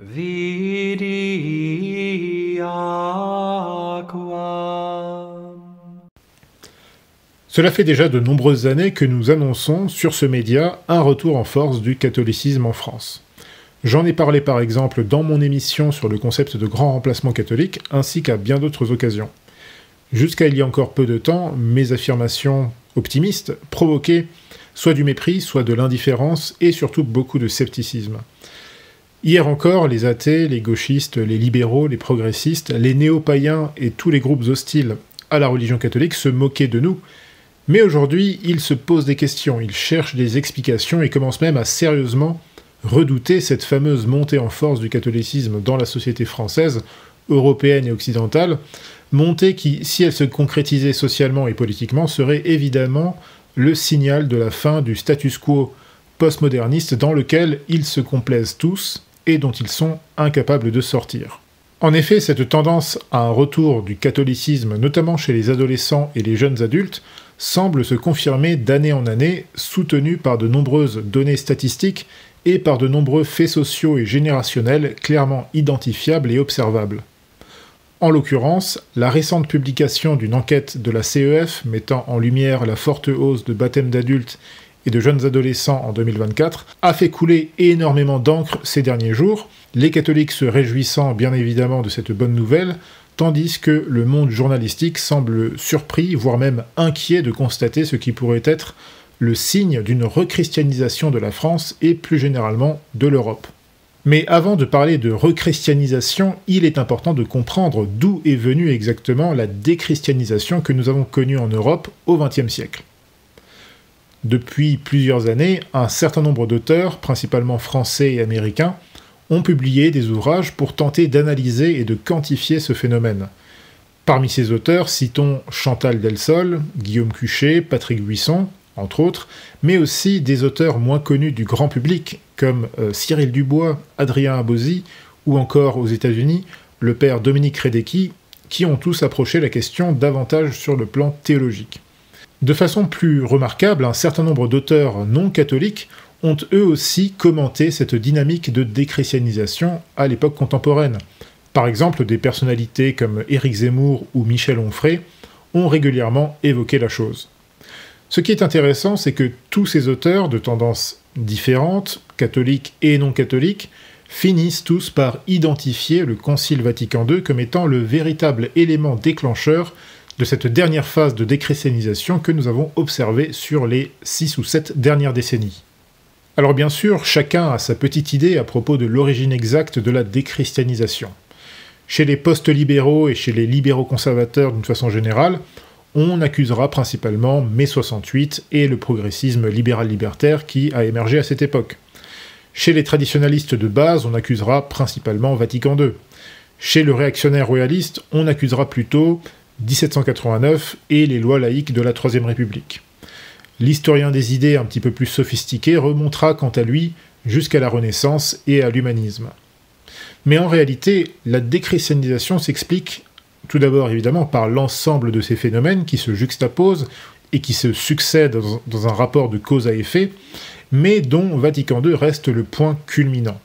Vidi aquam. Cela fait déjà de nombreuses années que nous annonçons sur ce média un retour en force du catholicisme en France. J'en ai parlé par exemple dans mon émission sur le concept de grand remplacement catholique, ainsi qu'à bien d'autres occasions. Jusqu'à il y a encore peu de temps, mes affirmations optimistes provoquaient soit du mépris, soit de l'indifférence, et surtout beaucoup de scepticisme. Hier encore, les athées, les gauchistes, les libéraux, les progressistes, les néo-païens et tous les groupes hostiles à la religion catholique se moquaient de nous. Mais aujourd'hui, ils se posent des questions, ils cherchent des explications et commencent même à sérieusement redouter cette fameuse montée en force du catholicisme dans la société française, européenne et occidentale, montée qui, si elle se concrétisait socialement et politiquement, serait évidemment le signal de la fin du status quo postmoderniste dans lequel ils se complaisent tous et dont ils sont incapables de sortir. En effet, cette tendance à un retour du catholicisme, notamment chez les adolescents et les jeunes adultes, semble se confirmer d'année en année, soutenue par de nombreuses données statistiques et par de nombreux faits sociaux et générationnels clairement identifiables et observables. En l'occurrence, la récente publication d'une enquête de la CEF mettant en lumière la forte hausse de baptêmes d'adultes et de jeunes adolescents en 2024 a fait couler énormément d'encre ces derniers jours, les catholiques se réjouissant bien évidemment de cette bonne nouvelle, tandis que le monde journalistique semble surpris, voire même inquiet de constater ce qui pourrait être le signe d'une rechristianisation de la France et plus généralement de l'Europe. Mais avant de parler de rechristianisation, il est important de comprendre d'où est venue exactement la déchristianisation que nous avons connue en Europe au XXe siècle. Depuis plusieurs années, un certain nombre d'auteurs, principalement français et américains, ont publié des ouvrages pour tenter d'analyser et de quantifier ce phénomène. Parmi ces auteurs, citons Chantal Delsol, Guillaume Cuchet, Patrick Buisson, entre autres, mais aussi des auteurs moins connus du grand public, comme Cyril Dubois, Adrien Abosi, ou encore aux États-Unis, le père Dominique Redecki, qui ont tous approché la question davantage sur le plan théologique. De façon plus remarquable, un certain nombre d'auteurs non catholiques ont eux aussi commenté cette dynamique de déchristianisation à l'époque contemporaine. Par exemple, des personnalités comme Éric Zemmour ou Michel Onfray ont régulièrement évoqué la chose. Ce qui est intéressant, c'est que tous ces auteurs de tendances différentes, catholiques et non catholiques, finissent tous par identifier le Concile Vatican II comme étant le véritable élément déclencheur de cette dernière phase de déchristianisation que nous avons observée sur les 6 ou 7 dernières décennies. Alors bien sûr, chacun a sa petite idée à propos de l'origine exacte de la déchristianisation. Chez les post-libéraux et chez les libéraux conservateurs d'une façon générale, on accusera principalement mai 68 et le progressisme libéral-libertaire qui a émergé à cette époque. Chez les traditionalistes de base, on accusera principalement Vatican II. Chez le réactionnaire royaliste, on accusera plutôt 1789 et les lois laïques de la Troisième République. L'historien des idées un petit peu plus sophistiqué remontera quant à lui jusqu'à la Renaissance et à l'humanisme. Mais en réalité, la déchristianisation s'explique tout d'abord évidemment par l'ensemble de ces phénomènes qui se juxtaposent et qui se succèdent dans un rapport de cause à effet, mais dont Vatican II reste le point culminant.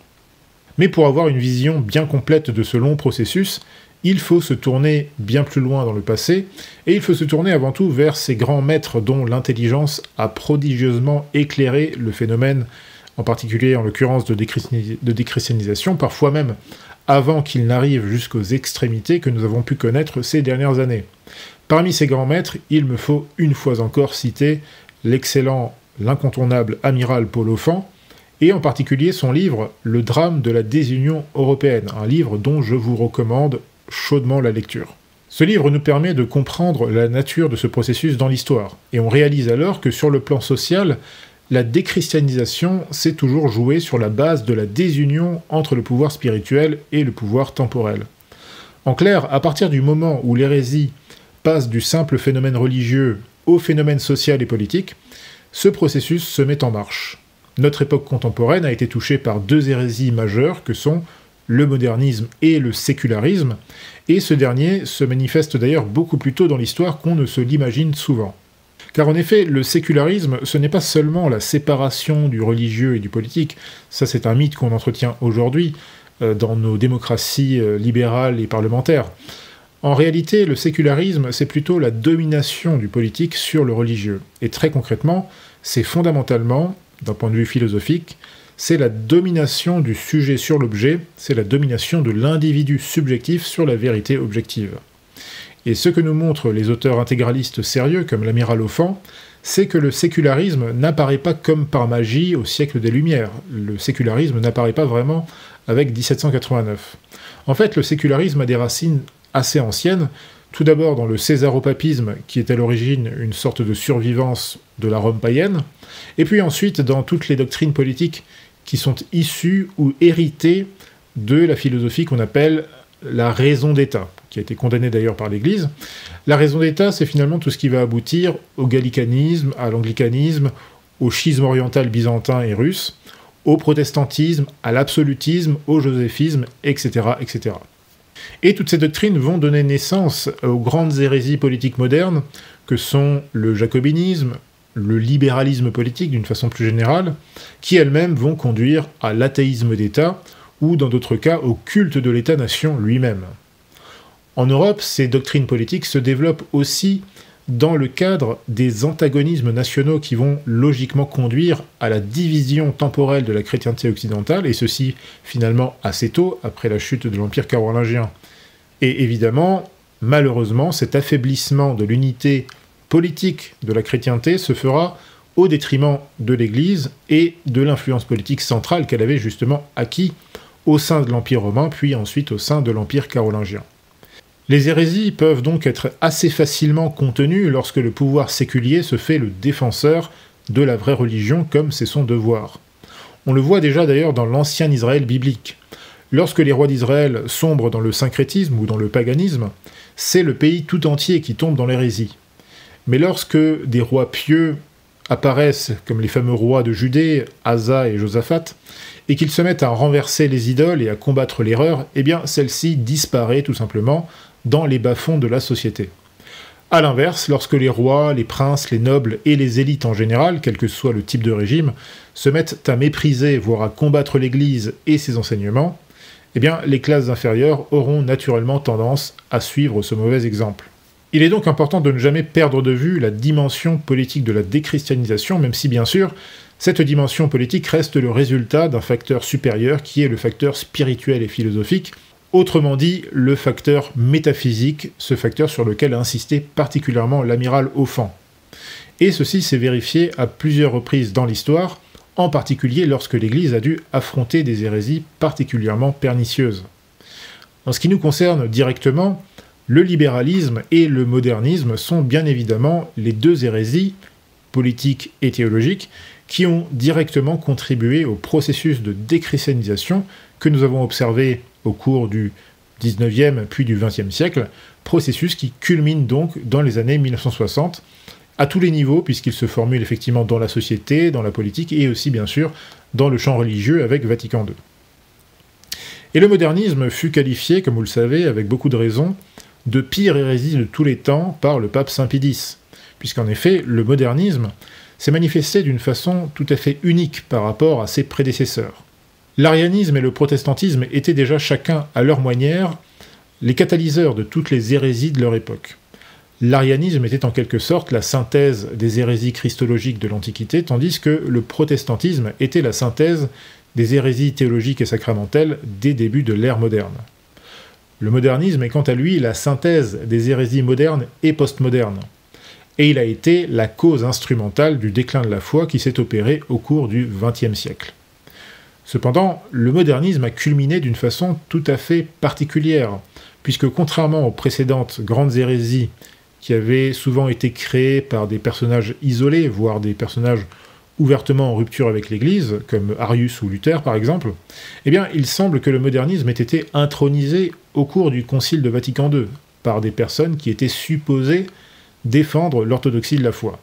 Mais pour avoir une vision bien complète de ce long processus, il faut se tourner bien plus loin dans le passé, et il faut se tourner avant tout vers ces grands maîtres dont l'intelligence a prodigieusement éclairé le phénomène, en particulier en l'occurrence de déchristianisation, parfois même avant qu'il n'arrive jusqu'aux extrémités que nous avons pu connaître ces dernières années. Parmi ces grands maîtres, il me faut une fois encore citer l'excellent, l'incontournable amiral Paul Auffand, et en particulier son livre « Le drame de la désunion européenne », un livre dont je vous recommande chaudement la lecture. Ce livre nous permet de comprendre la nature de ce processus dans l'histoire, et on réalise alors que sur le plan social, la déchristianisation s'est toujours jouée sur la base de la désunion entre le pouvoir spirituel et le pouvoir temporel. En clair, à partir du moment où l'hérésie passe du simple phénomène religieux au phénomène social et politique, ce processus se met en marche. Notre époque contemporaine a été touchée par deux hérésies majeures que sont le modernisme et le sécularisme, et ce dernier se manifeste d'ailleurs beaucoup plus tôt dans l'histoire qu'on ne se l'imagine souvent. Car en effet, le sécularisme, ce n'est pas seulement la séparation du religieux et du politique, ça c'est un mythe qu'on entretient aujourd'hui, dans nos démocraties libérales et parlementaires. En réalité, le sécularisme, c'est plutôt la domination du politique sur le religieux. Et très concrètement, c'est fondamentalement, d'un point de vue philosophique, c'est la domination du sujet sur l'objet, c'est la domination de l'individu subjectif sur la vérité objective. Et ce que nous montrent les auteurs intégralistes sérieux, comme l'amiral Offand, c'est que le sécularisme n'apparaît pas comme par magie au siècle des Lumières. Le sécularisme n'apparaît pas vraiment avec 1789. En fait, le sécularisme a des racines assez anciennes, tout d'abord dans le césaropapisme, qui est à l'origine une sorte de survivance de la Rome païenne, et puis ensuite dans toutes les doctrines politiques qui sont issues ou héritées de la philosophie qu'on appelle la raison d'État, qui a été condamnée d'ailleurs par l'Église. La raison d'État, c'est finalement tout ce qui va aboutir au gallicanisme, à l'anglicanisme, au schisme oriental byzantin et russe, au protestantisme, à l'absolutisme, au joséphisme, etc., etc. Et toutes ces doctrines vont donner naissance aux grandes hérésies politiques modernes, que sont le jacobinisme, le libéralisme politique d'une façon plus générale, qui elles-mêmes vont conduire à l'athéisme d'État, ou dans d'autres cas au culte de l'État-nation lui-même. En Europe, ces doctrines politiques se développent aussi dans le cadre des antagonismes nationaux qui vont logiquement conduire à la division temporelle de la chrétienté occidentale, et ceci finalement assez tôt, après la chute de l'Empire carolingien. Et évidemment, malheureusement, cet affaiblissement de l'unité politique de la chrétienté se fera au détriment de l'Église et de l'influence politique centrale qu'elle avait justement acquis au sein de l'Empire romain, puis ensuite au sein de l'Empire carolingien. Les hérésies peuvent donc être assez facilement contenues lorsque le pouvoir séculier se fait le défenseur de la vraie religion comme c'est son devoir. On le voit déjà d'ailleurs dans l'ancien Israël biblique. Lorsque les rois d'Israël sombrent dans le syncrétisme ou dans le paganisme, c'est le pays tout entier qui tombe dans l'hérésie. Mais lorsque des rois pieux apparaissent, comme les fameux rois de Judée, Asa et Josaphat, et qu'ils se mettent à renverser les idoles et à combattre l'erreur, eh bien celle-ci disparaît tout simplement dans les bas-fonds de la société. A l'inverse, lorsque les rois, les princes, les nobles et les élites en général, quel que soit le type de régime, se mettent à mépriser, voire à combattre l'Église et ses enseignements, eh bien les classes inférieures auront naturellement tendance à suivre ce mauvais exemple. Il est donc important de ne jamais perdre de vue la dimension politique de la déchristianisation, même si bien sûr, cette dimension politique reste le résultat d'un facteur supérieur qui est le facteur spirituel et philosophique, autrement dit, le facteur métaphysique, ce facteur sur lequel a insisté particulièrement l'amiral Offand. Et ceci s'est vérifié à plusieurs reprises dans l'histoire, en particulier lorsque l'Église a dû affronter des hérésies particulièrement pernicieuses. En ce qui nous concerne directement, le libéralisme et le modernisme sont bien évidemment les deux hérésies, politiques et théologiques, qui ont directement contribué au processus de déchristianisation que nous avons observé au cours du XIXe puis du XXe siècle, processus qui culmine donc dans les années 1960, à tous les niveaux, puisqu'il se formule effectivement dans la société, dans la politique, et aussi bien sûr dans le champ religieux avec Vatican II. Et le modernisme fut qualifié, comme vous le savez, avec beaucoup de raisons, de pire hérésie de tous les temps par le pape Saint Pie X, puisqu'en effet, le modernisme s'est manifesté d'une façon tout à fait unique par rapport à ses prédécesseurs. L'arianisme et le protestantisme étaient déjà chacun à leur manière les catalyseurs de toutes les hérésies de leur époque. L'arianisme était en quelque sorte la synthèse des hérésies christologiques de l'Antiquité, tandis que le protestantisme était la synthèse des hérésies théologiques et sacramentelles des débuts de l'ère moderne. Le modernisme est quant à lui la synthèse des hérésies modernes et postmodernes, et il a été la cause instrumentale du déclin de la foi qui s'est opéré au cours du XXe siècle. Cependant, le modernisme a culminé d'une façon tout à fait particulière, puisque contrairement aux précédentes grandes hérésies qui avaient souvent été créées par des personnages isolés, voire des personnages ouvertement en rupture avec l'Église, comme Arius ou Luther par exemple, eh bien il semble que le modernisme ait été intronisé au cours du Concile de Vatican II, par des personnes qui étaient supposées défendre l'orthodoxie de la foi.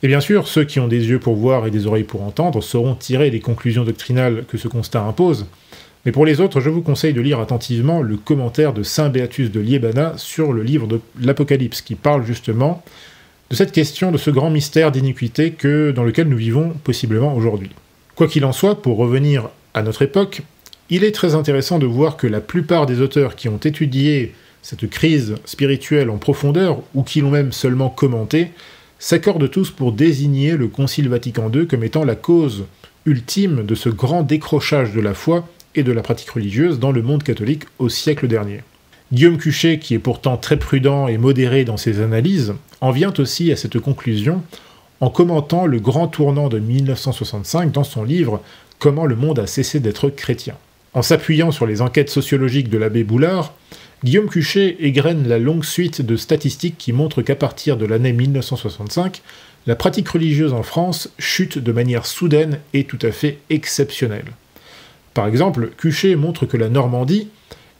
Et bien sûr, ceux qui ont des yeux pour voir et des oreilles pour entendre sauront tirer les conclusions doctrinales que ce constat impose, mais pour les autres, je vous conseille de lire attentivement le commentaire de saint Béatus de Liébana sur le livre de l'Apocalypse, qui parle justement de cette question, de ce grand mystère d'iniquité dans lequel nous vivons possiblement aujourd'hui. Quoi qu'il en soit, pour revenir à notre époque, Il est très intéressant de voir que la plupart des auteurs qui ont étudié cette crise spirituelle en profondeur, ou qui l'ont même seulement commenté, s'accordent tous pour désigner le Concile Vatican II comme étant la cause ultime de ce grand décrochage de la foi et de la pratique religieuse dans le monde catholique au siècle dernier. Guillaume Cuchet, qui est pourtant très prudent et modéré dans ses analyses, en vient aussi à cette conclusion en commentant le grand tournant de 1965 dans son livre « Comment le monde a cessé d'être chrétien ». En s'appuyant sur les enquêtes sociologiques de l'abbé Boulard, Guillaume Cuchet égrène la longue suite de statistiques qui montrent qu'à partir de l'année 1965, la pratique religieuse en France chute de manière soudaine et tout à fait exceptionnelle. Par exemple, Cuchet montre que la Normandie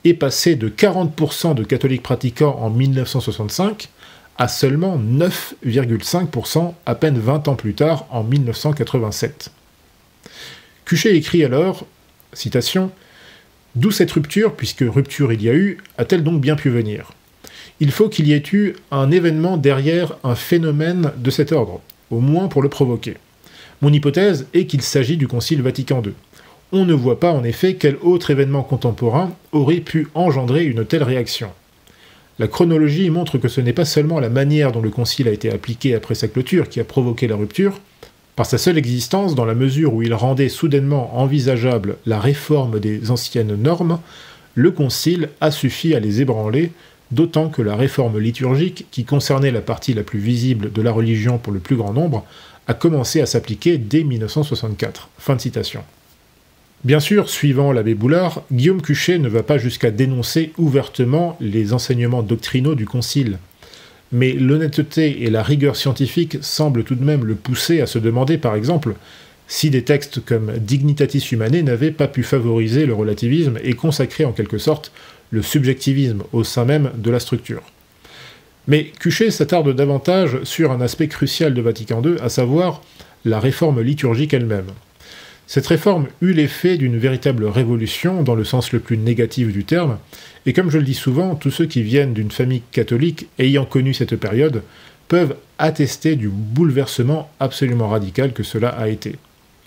est passée de 40% de catholiques pratiquants en 1965 à seulement 9,5% à peine 20 ans plus tard, en 1987. Cuchet écrit alors, citation, « D'où cette rupture, puisque rupture il y a eu, a-t-elle donc bien pu venir ? Il faut qu'il y ait eu un événement derrière un phénomène de cet ordre, au moins pour le provoquer. Mon hypothèse est qu'il s'agit du Concile Vatican II. On ne voit pas en effet quel autre événement contemporain aurait pu engendrer une telle réaction. La chronologie montre que ce n'est pas seulement la manière dont le Concile a été appliqué après sa clôture qui a provoqué la rupture, par sa seule existence, dans la mesure où il rendait soudainement envisageable la réforme des anciennes normes, le Concile a suffi à les ébranler, d'autant que la réforme liturgique, qui concernait la partie la plus visible de la religion pour le plus grand nombre, a commencé à s'appliquer dès 1964. Fin de citation. Bien sûr, suivant l'abbé Boulard, Guillaume Cuchet ne va pas jusqu'à dénoncer ouvertement les enseignements doctrinaux du Concile. Mais l'honnêteté et la rigueur scientifique semblent tout de même le pousser à se demander, par exemple, si des textes comme Dignitatis Humanae n'avaient pas pu favoriser le relativisme et consacrer en quelque sorte le subjectivisme au sein même de la structure. Mais Cuchet s'attarde davantage sur un aspect crucial de Vatican II, à savoir la réforme liturgique elle-même. Cette réforme eut l'effet d'une véritable révolution, dans le sens le plus négatif du terme, et comme je le dis souvent, tous ceux qui viennent d'une famille catholique ayant connu cette période peuvent attester du bouleversement absolument radical que cela a été.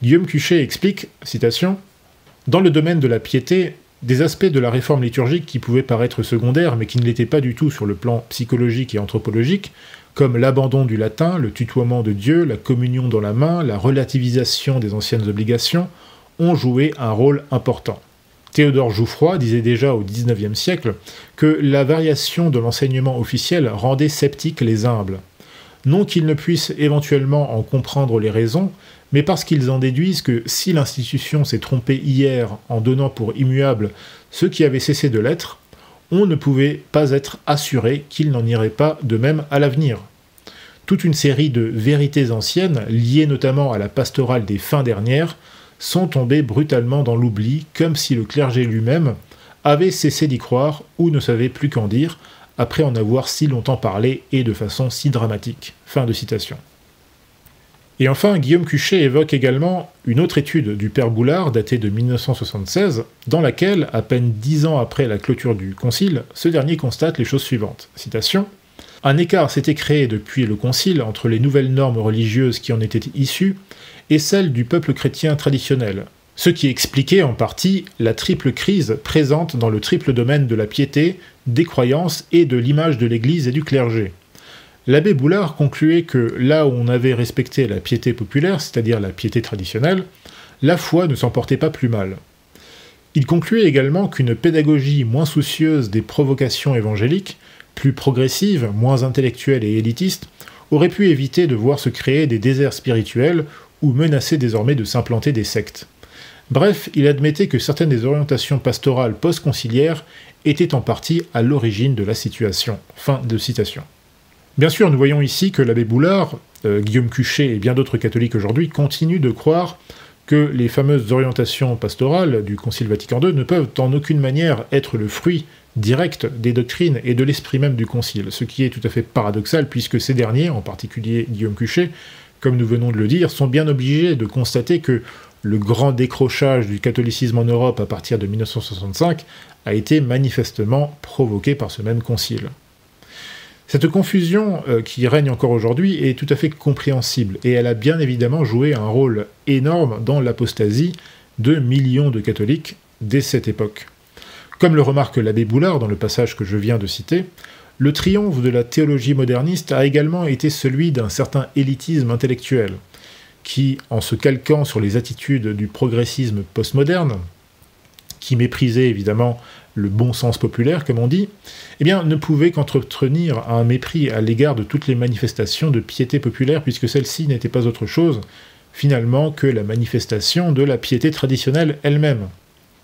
Guillaume Cuchet explique, citation, « Dans le domaine de la piété, des aspects de la réforme liturgique qui pouvaient paraître secondaires, mais qui ne l'étaient pas du tout sur le plan psychologique et anthropologique, comme l'abandon du latin, le tutoiement de Dieu, la communion dans la main, la relativisation des anciennes obligations, ont joué un rôle important. Théodore Jouffroy disait déjà au XIXe siècle que la variation de l'enseignement officiel rendait sceptiques les humbles. Non qu'ils ne puissent éventuellement en comprendre les raisons, mais parce qu'ils en déduisent que si l'institution s'est trompée hier en donnant pour immuable ce qui avait cessé de l'être, on ne pouvait pas être assuré qu'il n'en irait pas de même à l'avenir. Toute une série de vérités anciennes, liées notamment à la pastorale des fins dernières, sont tombées brutalement dans l'oubli, comme si le clergé lui-même avait cessé d'y croire ou ne savait plus qu'en dire, après en avoir si longtemps parlé et de façon si dramatique. » Fin de citation. Et enfin, Guillaume Cuchet évoque également une autre étude du père Boulard, datée de 1976, dans laquelle, à peine 10 ans après la clôture du Concile, ce dernier constate les choses suivantes. Citation. « Un écart s'était créé depuis le Concile entre les nouvelles normes religieuses qui en étaient issues et celles du peuple chrétien traditionnel, ce qui expliquait en partie la triple crise présente dans le triple domaine de la piété, des croyances et de l'image de l'Église et du clergé. L'abbé Boulard concluait que là où on avait respecté la piété populaire, c'est-à-dire la piété traditionnelle, la foi ne s'en portait pas plus mal. Il concluait également qu'une pédagogie moins soucieuse des provocations évangéliques, plus progressive, moins intellectuelle et élitiste, aurait pu éviter de voir se créer des déserts spirituels ou menacer désormais de s'implanter des sectes. Bref, il admettait que certaines des orientations pastorales post-conciliaires étaient en partie à l'origine de la situation. » Fin de citation. Bien sûr, nous voyons ici que l'abbé Boulard, Guillaume Cuchet et bien d'autres catholiques aujourd'hui continuent de croire que les fameuses orientations pastorales du Concile Vatican II ne peuvent en aucune manière être le fruit direct des doctrines et de l'esprit même du Concile, ce qui est tout à fait paradoxal puisque ces derniers, en particulier Guillaume Cuchet, comme nous venons de le dire, sont bien obligés de constater que le grand décrochage du catholicisme en Europe à partir de 1965 a été manifestement provoqué par ce même concile. Cette confusion qui règne encore aujourd'hui est tout à fait compréhensible, et elle a bien évidemment joué un rôle énorme dans l'apostasie de millions de catholiques, dès cette époque. Comme le remarque l'abbé Boulard dans le passage que je viens de citer, le triomphe de la théologie moderniste a également été celui d'un certain élitisme intellectuel, qui, en se calquant sur les attitudes du progressisme postmoderne, qui méprisait évidemment le bon sens populaire, comme on dit, eh bien, ne pouvait qu'entretenir un mépris à l'égard de toutes les manifestations de piété populaire, puisque celle-ci n'était pas autre chose, finalement, que la manifestation de la piété traditionnelle elle-même.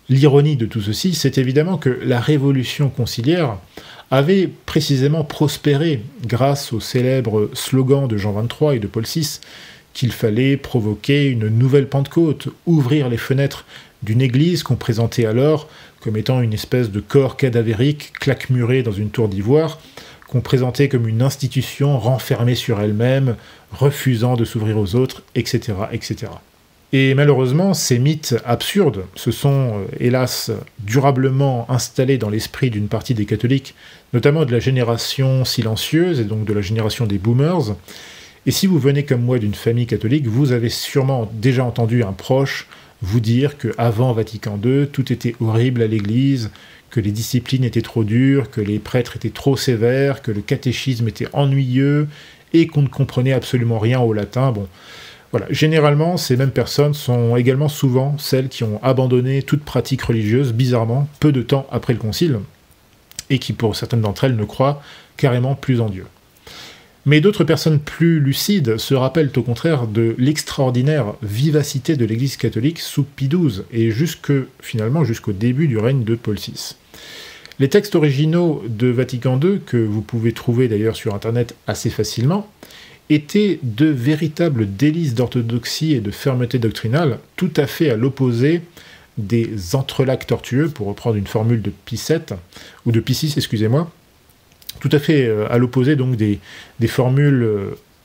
L'ironie de tout ceci, c'est évidemment que la révolution conciliaire avait précisément prospéré grâce au célèbre slogan de Jean XXIII et de Paul VI qu'il fallait provoquer une nouvelle Pentecôte, ouvrir les fenêtres d'une église qu'on présentait alors comme étant une espèce de corps cadavérique claquemuré dans une tour d'ivoire, qu'on présentait comme une institution renfermée sur elle-même, refusant de s'ouvrir aux autres, etc., etc. Et malheureusement, ces mythes absurdes se sont, hélas, durablement installés dans l'esprit d'une partie des catholiques, notamment de la génération silencieuse, et donc de la génération des boomers. Et si vous venez comme moi d'une famille catholique, vous avez sûrement déjà entendu un proche vous dire qu'avant Vatican II, tout était horrible à l'Église, que les disciplines étaient trop dures, que les prêtres étaient trop sévères, que le catéchisme était ennuyeux, et qu'on ne comprenait absolument rien au latin. Bon, voilà. Généralement, ces mêmes personnes sont également souvent celles qui ont abandonné toute pratique religieuse, bizarrement, peu de temps après le Concile, et qui, pour certaines d'entre elles, ne croient carrément plus en Dieu. Mais d'autres personnes plus lucides se rappellent au contraire de l'extraordinaire vivacité de l'Église catholique sous Pie XII, et finalement jusqu'au début du règne de Paul VI. Les textes originaux de Vatican II, que vous pouvez trouver d'ailleurs sur Internet assez facilement, étaient de véritables délices d'orthodoxie et de fermeté doctrinale, tout à fait à l'opposé des entrelacs tortueux, pour reprendre une formule de Pie VII, ou de Pie VI, excusez-moi, tout à fait à l'opposé donc des formules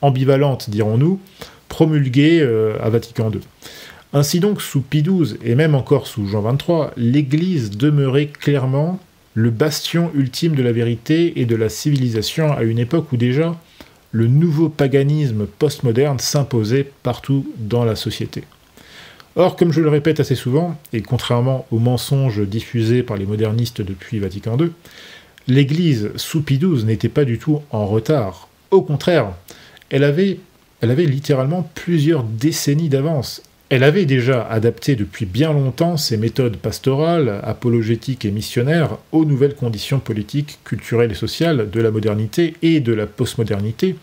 ambivalentes, dirons-nous, promulguées à Vatican II. Ainsi donc, sous Pie XII, et même encore sous Jean XXIII, l'Église demeurait clairement le bastion ultime de la vérité et de la civilisation à une époque où déjà le nouveau paganisme postmoderne s'imposait partout dans la société. Or, comme je le répète assez souvent, et contrairement aux mensonges diffusés par les modernistes depuis Vatican II, l'Église sous Pie XII n'était pas du tout en retard. Au contraire, elle avait littéralement plusieurs décennies d'avance. Elle avait déjà adapté depuis bien longtemps ses méthodes pastorales, apologétiques et missionnaires aux nouvelles conditions politiques, culturelles et sociales de la modernité et de la postmodernité,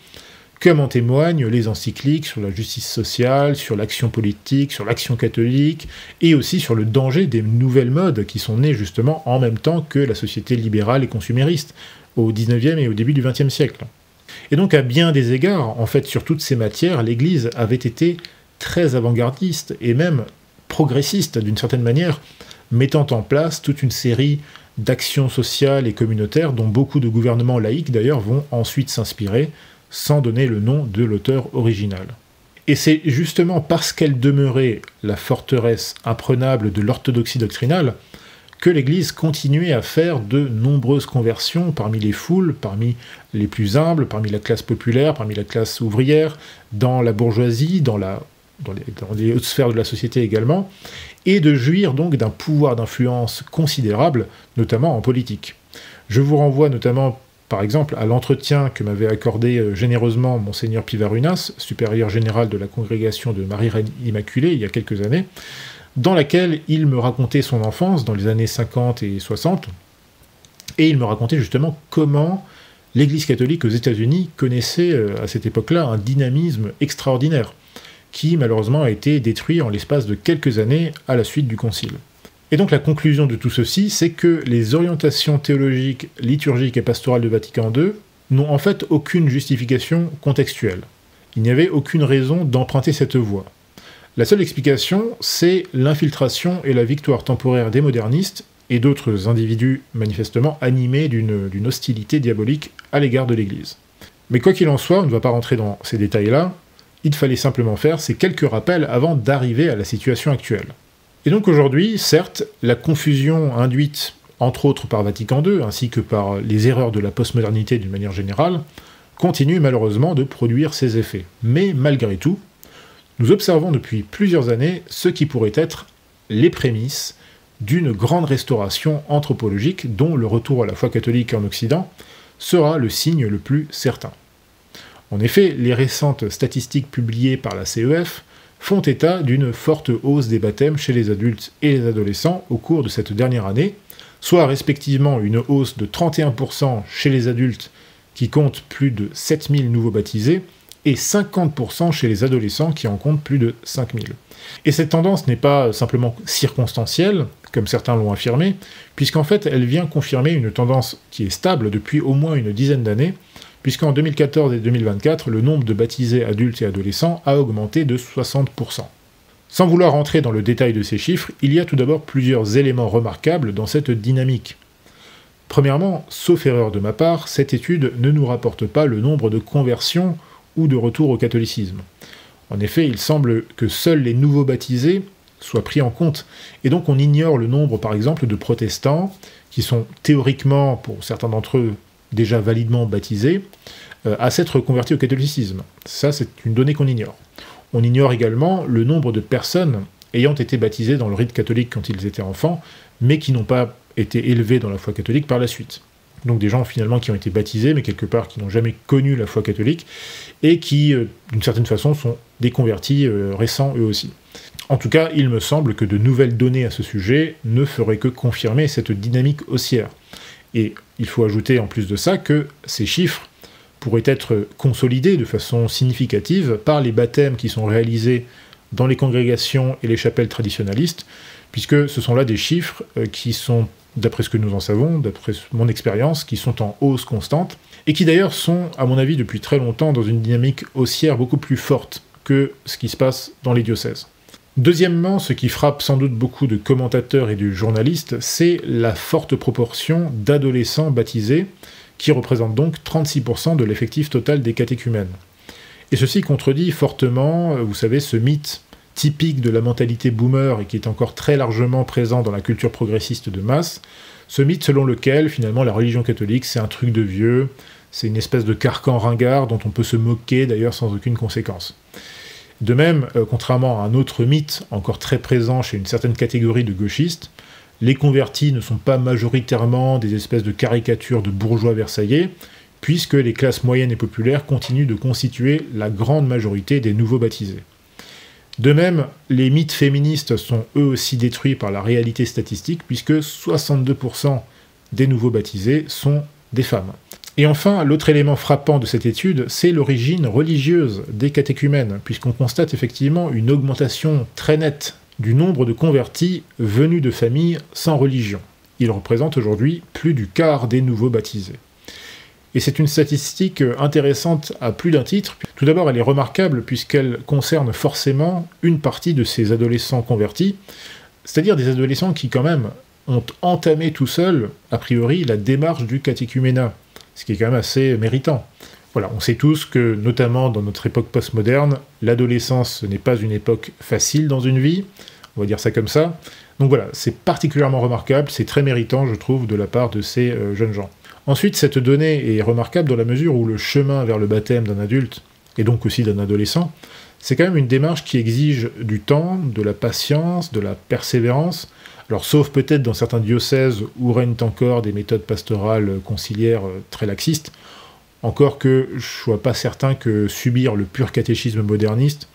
comme en témoignent les encycliques sur la justice sociale, sur l'action politique, sur l'action catholique, et aussi sur le danger des nouvelles modes qui sont nées justement en même temps que la société libérale et consumériste, au XIXe et au début du XXe siècle. Et donc à bien des égards, en fait, sur toutes ces matières, l'Église avait été très avant-gardiste et même progressiste d'une certaine manière, mettant en place toute une série d'actions sociales et communautaires dont beaucoup de gouvernements laïcs d'ailleurs vont ensuite s'inspirer, sans donner le nom de l'auteur original. Et c'est justement parce qu'elle demeurait la forteresse imprenable de l'orthodoxie doctrinale que l'Église continuait à faire de nombreuses conversions parmi les foules, parmi les plus humbles, parmi la classe populaire, parmi la classe ouvrière, dans la bourgeoisie, dans les hautes sphères de la société également, et de jouir donc d'un pouvoir d'influence considérable, notamment en politique. Je vous renvoie notamment par exemple, à l'entretien que m'avait accordé généreusement Monseigneur Pivarunas, supérieur général de la congrégation de Marie-Reine Immaculée, il y a quelques années, dans laquelle il me racontait son enfance dans les années 50 et 60, et il me racontait justement comment l'Église catholique aux États-Unis connaissait à cette époque-là un dynamisme extraordinaire, qui malheureusement a été détruit en l'espace de quelques années à la suite du Concile. Et donc la conclusion de tout ceci, c'est que les orientations théologiques, liturgiques et pastorales de Vatican II n'ont en fait aucune justification contextuelle. Il n'y avait aucune raison d'emprunter cette voie. La seule explication, c'est l'infiltration et la victoire temporaire des modernistes et d'autres individus manifestement animés d'une hostilité diabolique à l'égard de l'Église. Mais quoi qu'il en soit, on ne va pas rentrer dans ces détails-là, il fallait simplement faire ces quelques rappels avant d'arriver à la situation actuelle. Et donc aujourd'hui, certes, la confusion induite, entre autres par Vatican II, ainsi que par les erreurs de la postmodernité d'une manière générale, continue malheureusement de produire ses effets. Mais malgré tout, nous observons depuis plusieurs années ce qui pourrait être les prémices d'une grande restauration anthropologique dont le retour à la foi catholique en Occident sera le signe le plus certain. En effet, les récentes statistiques publiées par la CEF font état d'une forte hausse des baptêmes chez les adultes et les adolescents au cours de cette dernière année, soit respectivement une hausse de 31% chez les adultes qui comptent plus de 7000 nouveaux baptisés, et 50% chez les adolescents qui en comptent plus de 5000. Et cette tendance n'est pas simplement circonstancielle, comme certains l'ont affirmé, puisqu'en fait elle vient confirmer une tendance qui est stable depuis au moins une dizaine d'années, puisqu'en 2014 et 2024, le nombre de baptisés adultes et adolescents a augmenté de 60%. Sans vouloir entrer dans le détail de ces chiffres, il y a tout d'abord plusieurs éléments remarquables dans cette dynamique. Premièrement, sauf erreur de ma part, cette étude ne nous rapporte pas le nombre de conversions ou de retour au catholicisme. En effet, il semble que seuls les nouveaux baptisés soient pris en compte, et donc on ignore le nombre, par exemple, de protestants, qui sont théoriquement, pour certains d'entre eux, déjà validement baptisés, à s'être convertis au catholicisme. Ça, c'est une donnée qu'on ignore. On ignore également le nombre de personnes ayant été baptisées dans le rite catholique quand ils étaient enfants, mais qui n'ont pas été élevés dans la foi catholique par la suite. Donc des gens finalement qui ont été baptisés, mais quelque part qui n'ont jamais connu la foi catholique, et qui, d'une certaine façon, sont des convertis récents eux aussi. En tout cas, il me semble que de nouvelles données à ce sujet ne feraient que confirmer cette dynamique haussière. Et il faut ajouter en plus de ça que ces chiffres pourraient être consolidés de façon significative par les baptêmes qui sont réalisés dans les congrégations et les chapelles traditionnalistes, puisque ce sont là des chiffres qui sont, d'après ce que nous en savons, d'après mon expérience, qui sont en hausse constante, et qui d'ailleurs sont, à mon avis, depuis très longtemps, dans une dynamique haussière beaucoup plus forte que ce qui se passe dans les diocèses. Deuxièmement, ce qui frappe sans doute beaucoup de commentateurs et de journalistes, c'est la forte proportion d'adolescents baptisés, qui représentent donc 36% de l'effectif total des catéchumènes. Et ceci contredit fortement, vous savez, ce mythe typique de la mentalité boomer et qui est encore très largement présent dans la culture progressiste de masse, ce mythe selon lequel, finalement, la religion catholique, c'est un truc de vieux, c'est une espèce de carcan ringard dont on peut se moquer d'ailleurs sans aucune conséquence. De même, contrairement à un autre mythe encore très présent chez une certaine catégorie de gauchistes, les convertis ne sont pas majoritairement des espèces de caricatures de bourgeois versaillais, puisque les classes moyennes et populaires continuent de constituer la grande majorité des nouveaux baptisés. De même, les mythes féministes sont eux aussi détruits par la réalité statistique, puisque 62% des nouveaux baptisés sont des femmes. Et enfin, l'autre élément frappant de cette étude, c'est l'origine religieuse des catéchumènes, puisqu'on constate effectivement une augmentation très nette du nombre de convertis venus de familles sans religion. Ils représentent aujourd'hui plus du quart des nouveaux baptisés. Et c'est une statistique intéressante à plus d'un titre. Tout d'abord, elle est remarquable puisqu'elle concerne forcément une partie de ces adolescents convertis, c'est-à-dire des adolescents qui quand même ont entamé tout seuls, a priori, la démarche du catéchuménat, ce qui est quand même assez méritant. Voilà, on sait tous que, notamment dans notre époque postmoderne, l'adolescence n'est pas une époque facile dans une vie, on va dire ça comme ça. Donc voilà, c'est particulièrement remarquable, c'est très méritant, je trouve, de la part de ces jeunes gens. Ensuite, cette donnée est remarquable dans la mesure où le chemin vers le baptême d'un adulte, et donc aussi d'un adolescent, c'est quand même une démarche qui exige du temps, de la patience, de la persévérance, alors sauf peut-être dans certains diocèses où règnent encore des méthodes pastorales conciliaires très laxistes, encore que je ne sois pas certain que subir le pur catéchisme moderniste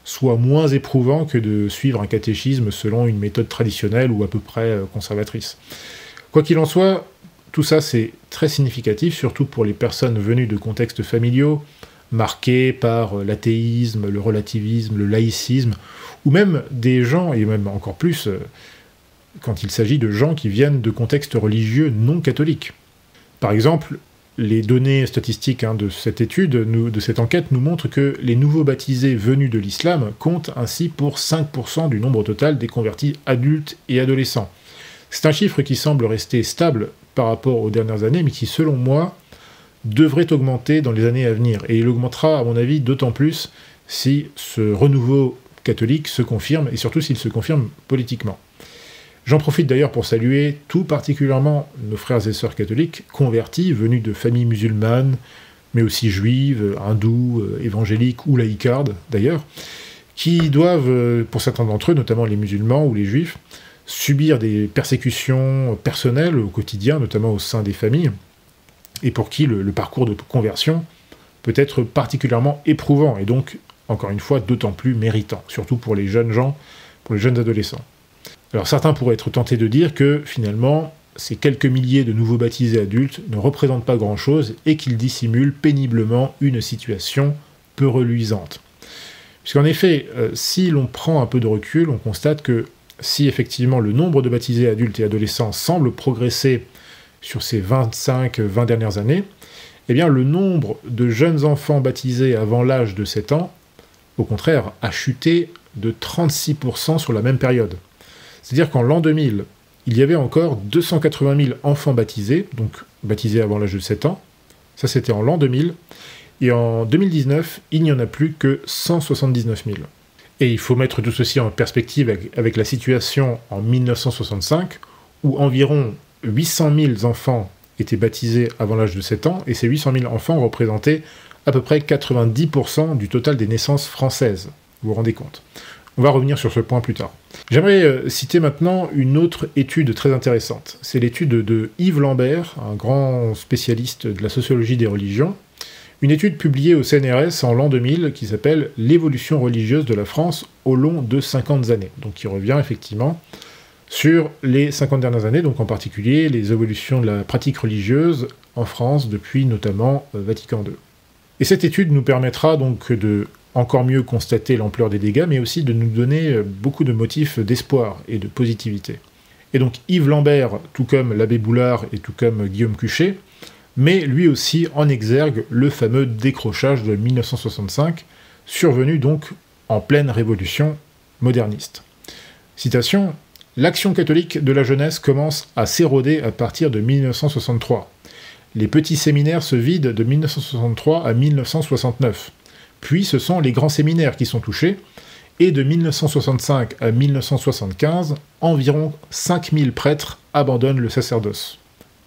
soit moins éprouvant que de suivre un catéchisme selon une méthode traditionnelle ou à peu près conservatrice. Quoi qu'il en soit, tout ça c'est très significatif, surtout pour les personnes venues de contextes familiaux, marqués par l'athéisme, le relativisme, le laïcisme, ou même des gens, et même encore plus, quand il s'agit de gens qui viennent de contextes religieux non catholiques. Par exemple, les données statistiques de cette étude, de cette enquête, nous montrent que les nouveaux baptisés venus de l'islam comptent ainsi pour 5% du nombre total des convertis adultes et adolescents. C'est un chiffre qui semble rester stable par rapport aux dernières années, mais qui, selon moi, devrait augmenter dans les années à venir. Et il augmentera, à mon avis, d'autant plus si ce renouveau catholique se confirme, et surtout s'il se confirme politiquement. J'en profite d'ailleurs pour saluer tout particulièrement nos frères et sœurs catholiques convertis, venus de familles musulmanes, mais aussi juives, hindous, évangéliques ou laïcardes d'ailleurs, qui doivent, pour certains d'entre eux, notamment les musulmans ou les juifs, subir des persécutions personnelles au quotidien, notamment au sein des familles, et pour qui le parcours de conversion peut être particulièrement éprouvant, et donc, encore une fois, d'autant plus méritant, surtout pour les jeunes gens, pour les jeunes adolescents. Alors certains pourraient être tentés de dire que, finalement, ces quelques milliers de nouveaux baptisés adultes ne représentent pas grand-chose et qu'ils dissimulent péniblement une situation peu reluisante. Puisqu'en effet, si l'on prend un peu de recul, on constate que si effectivement le nombre de baptisés adultes et adolescents semble progresser sur ces 25-20 dernières années, eh bien le nombre de jeunes enfants baptisés avant l'âge de 7 ans, au contraire, a chuté de 36% sur la même période. C'est-à-dire qu'en l'an 2000, il y avait encore 280 000 enfants baptisés, donc baptisés avant l'âge de 7 ans. Ça, c'était en l'an 2000. Et en 2019, il n'y en a plus que 179 000. Et il faut mettre tout ceci en perspective avec la situation en 1965, où environ 800 000 enfants étaient baptisés avant l'âge de 7 ans, et ces 800 000 enfants représentaient à peu près 90% du total des naissances françaises. Vous vous rendez compte? On va revenir sur ce point plus tard. J'aimerais citer maintenant une autre étude très intéressante. C'est l'étude de Yves Lambert, un grand spécialiste de la sociologie des religions. Une étude publiée au CNRS en l'an 2000 qui s'appelle « L'évolution religieuse de la France au long de 50 années ». Donc qui revient effectivement sur les 50 dernières années, donc en particulier les évolutions de la pratique religieuse en France depuis notamment Vatican II. Et cette étude nous permettra donc de encore mieux constater l'ampleur des dégâts, mais aussi de nous donner beaucoup de motifs d'espoir et de positivité. Et donc Yves Lambert, tout comme l'abbé Boulard et tout comme Guillaume Cuchet, met lui aussi en exergue le fameux décrochage de 1965, survenu donc en pleine révolution moderniste. Citation : « L'action catholique de la jeunesse commence à s'éroder à partir de 1963. Les petits séminaires se vident de 1963 à 1969. Puis ce sont les grands séminaires qui sont touchés, et de 1965 à 1975, environ 5000 prêtres abandonnent le sacerdoce.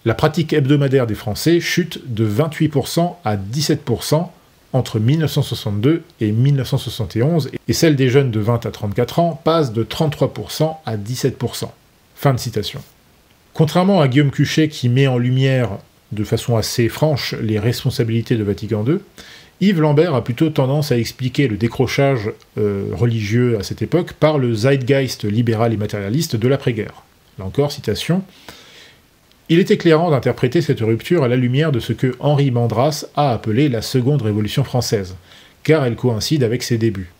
La pratique hebdomadaire des Français chute de 28% à 17% entre 1962 et 1971, et celle des jeunes de 20 à 34 ans passe de 33% à 17%. » Fin de citation. Contrairement à Guillaume Cuchet qui met en lumière de façon assez franche les responsabilités de Vatican II, Yves Lambert a plutôt tendance à expliquer le décrochage religieux à cette époque par le zeitgeist libéral et matérialiste de l'après-guerre. Là encore, citation. « Il est éclairant d'interpréter cette rupture à la lumière de ce que Henri Mandras a appelé la Seconde Révolution française, car elle coïncide avec ses débuts.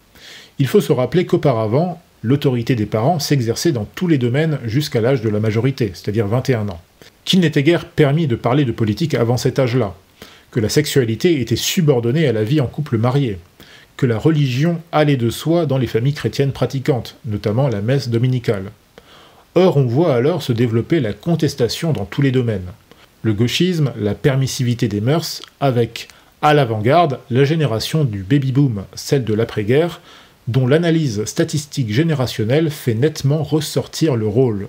Il faut se rappeler qu'auparavant, l'autorité des parents s'exerçait dans tous les domaines jusqu'à l'âge de la majorité, c'est-à-dire 21 ans. Qu'il n'était guère permis de parler de politique avant cet âge-là, que la sexualité était subordonnée à la vie en couple marié, que la religion allait de soi dans les familles chrétiennes pratiquantes, notamment la messe dominicale. Or, on voit alors se développer la contestation dans tous les domaines. Le gauchisme, la permissivité des mœurs, avec, à l'avant-garde, la génération du baby-boom, celle de l'après-guerre, dont l'analyse statistique générationnelle fait nettement ressortir le rôle.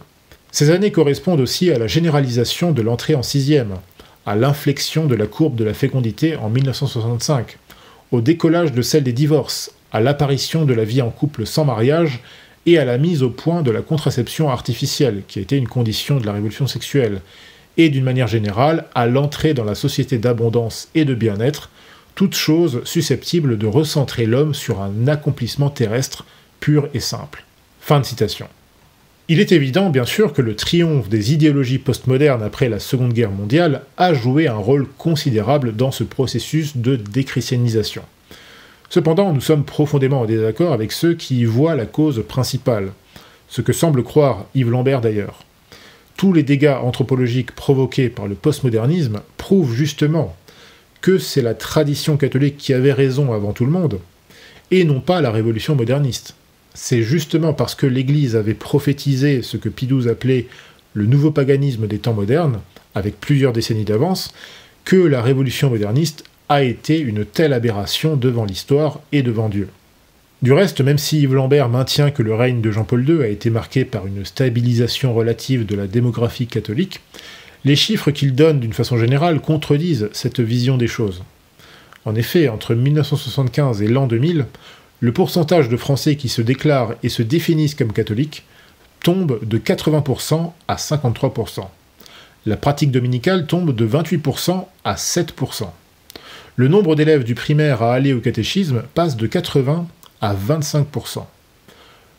Ces années correspondent aussi à la généralisation de l'entrée en sixième, à l'inflexion de la courbe de la fécondité en 1965, au décollage de celle des divorces, à l'apparition de la vie en couple sans mariage et à la mise au point de la contraception artificielle, qui a été une condition de la révolution sexuelle, et d'une manière générale à l'entrée dans la société d'abondance et de bien-être, toutes choses susceptibles de recentrer l'homme sur un accomplissement terrestre pur et simple. » Fin de citation. Il est évident, bien sûr, que le triomphe des idéologies postmodernes après la Seconde Guerre mondiale a joué un rôle considérable dans ce processus de déchristianisation. Cependant, nous sommes profondément en désaccord avec ceux qui y voient la cause principale, ce que semble croire Yves Lambert d'ailleurs. Tous les dégâts anthropologiques provoqués par le postmodernisme prouvent justement que c'est la tradition catholique qui avait raison avant tout le monde, et non pas la révolution moderniste. C'est justement parce que l'Église avait prophétisé ce que Pie XII appelait le nouveau paganisme des temps modernes, avec plusieurs décennies d'avance, que la révolution moderniste a été une telle aberration devant l'histoire et devant Dieu. Du reste, même si Yves Lambert maintient que le règne de Jean-Paul II a été marqué par une stabilisation relative de la démographie catholique, les chiffres qu'il donne d'une façon générale contredisent cette vision des choses. En effet, entre 1975 et l'an 2000, le pourcentage de Français qui se déclarent et se définissent comme catholiques tombe de 80% à 53%. La pratique dominicale tombe de 28% à 7%. Le nombre d'élèves du primaire à aller au catéchisme passe de 80 à 25%.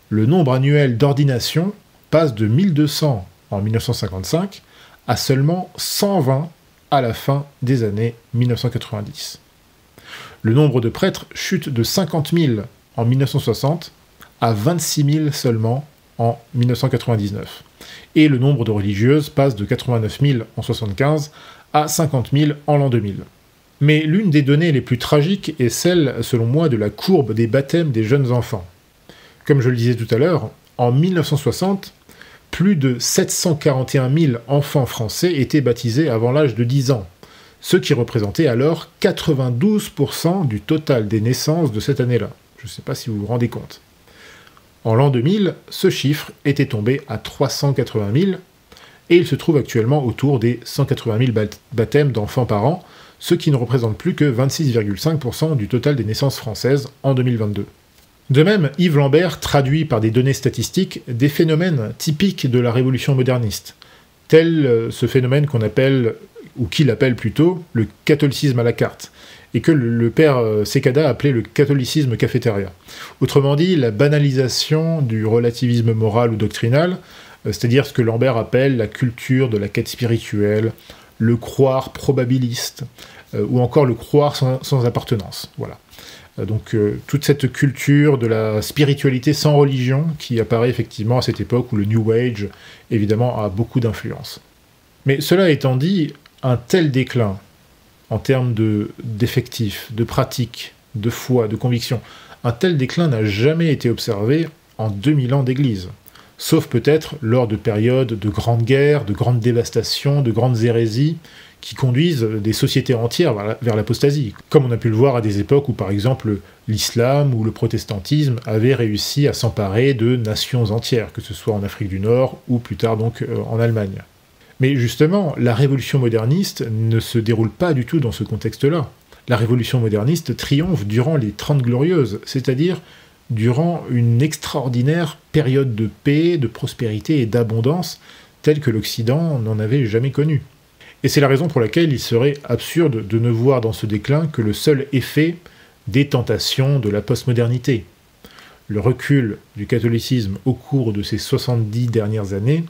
Le nombre annuel d'ordinations passe de 1200 en 1955 à seulement 120 à la fin des années 1990. Le nombre de prêtres chute de 50 000 en 1960 à 26 000 seulement en 1999. Et le nombre de religieuses passe de 89 000 en 1975 à 50 000 en l'an 2000. Mais l'une des données les plus tragiques est celle, selon moi, de la courbe des baptêmes des jeunes enfants. Comme je le disais tout à l'heure, en 1960, plus de 741 000 enfants français étaient baptisés avant l'âge de 10 ans, ce qui représentait alors 92% du total des naissances de cette année-là. Je ne sais pas si vous vous rendez compte. En l'an 2000, ce chiffre était tombé à 380 000, et il se trouve actuellement autour des 180 000 baptêmes d'enfants par an, ce qui ne représente plus que 26,5% du total des naissances françaises en 2022. De même, Yves Lambert traduit par des données statistiques des phénomènes typiques de la révolution moderniste, tel ce phénomène qu'on appelle, ou qu'il appelle plutôt, le catholicisme à la carte, et que le père Secada appelait le catholicisme cafétéria. Autrement dit, la banalisation du relativisme moral ou doctrinal, c'est-à-dire ce que Lambert appelle la culture de la quête spirituelle, le croire probabiliste, ou encore le croire sans appartenance. Voilà. Donc toute cette culture de la spiritualité sans religion qui apparaît effectivement à cette époque où le New Age, évidemment, a beaucoup d'influence. Mais cela étant dit, un tel déclin, en termes d'effectifs, de pratiques, de foi, de conviction, un tel déclin n'a jamais été observé en 2000 ans d'Église. Sauf peut-être lors de périodes de grandes guerres, de grandes dévastations, de grandes hérésies, qui conduisent des sociétés entières vers l'apostasie, comme on a pu le voir à des époques où, par exemple, l'islam ou le protestantisme avaient réussi à s'emparer de nations entières, que ce soit en Afrique du Nord ou plus tard donc en Allemagne. Mais justement, la révolution moderniste ne se déroule pas du tout dans ce contexte-là. La révolution moderniste triomphe durant les 30 Glorieuses, c'est-à-dire durant une extraordinaire période de paix, de prospérité et d'abondance, telle que l'Occident n'en avait jamais connue. Et c'est la raison pour laquelle il serait absurde de ne voir dans ce déclin que le seul effet des tentations de la postmodernité. Le recul du catholicisme au cours de ces 70 dernières années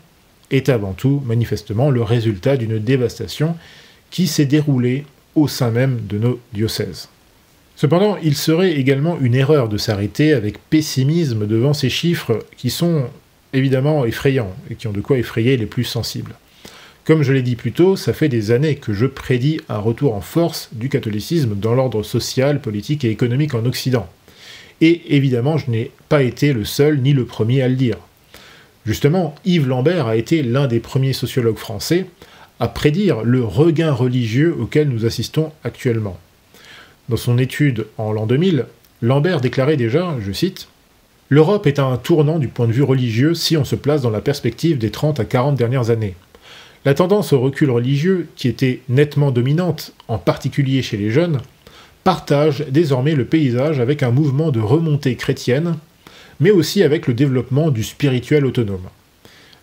est avant tout, manifestement, le résultat d'une dévastation qui s'est déroulée au sein même de nos diocèses. Cependant, il serait également une erreur de s'arrêter avec pessimisme devant ces chiffres qui sont évidemment effrayants et qui ont de quoi effrayer les plus sensibles. Comme je l'ai dit plus tôt, ça fait des années que je prédis un retour en force du catholicisme dans l'ordre social, politique et économique en Occident. Et évidemment, je n'ai pas été le seul ni le premier à le dire. Justement, Yves Lambert a été l'un des premiers sociologues français à prédire le regain religieux auquel nous assistons actuellement. Dans son étude en l'an 2000, Lambert déclarait déjà, je cite, « L'Europe est à un tournant du point de vue religieux si on se place dans la perspective des 30 à 40 dernières années. La tendance au recul religieux, qui était nettement dominante, en particulier chez les jeunes, partage désormais le paysage avec un mouvement de remontée chrétienne, mais aussi avec le développement du spirituel autonome. »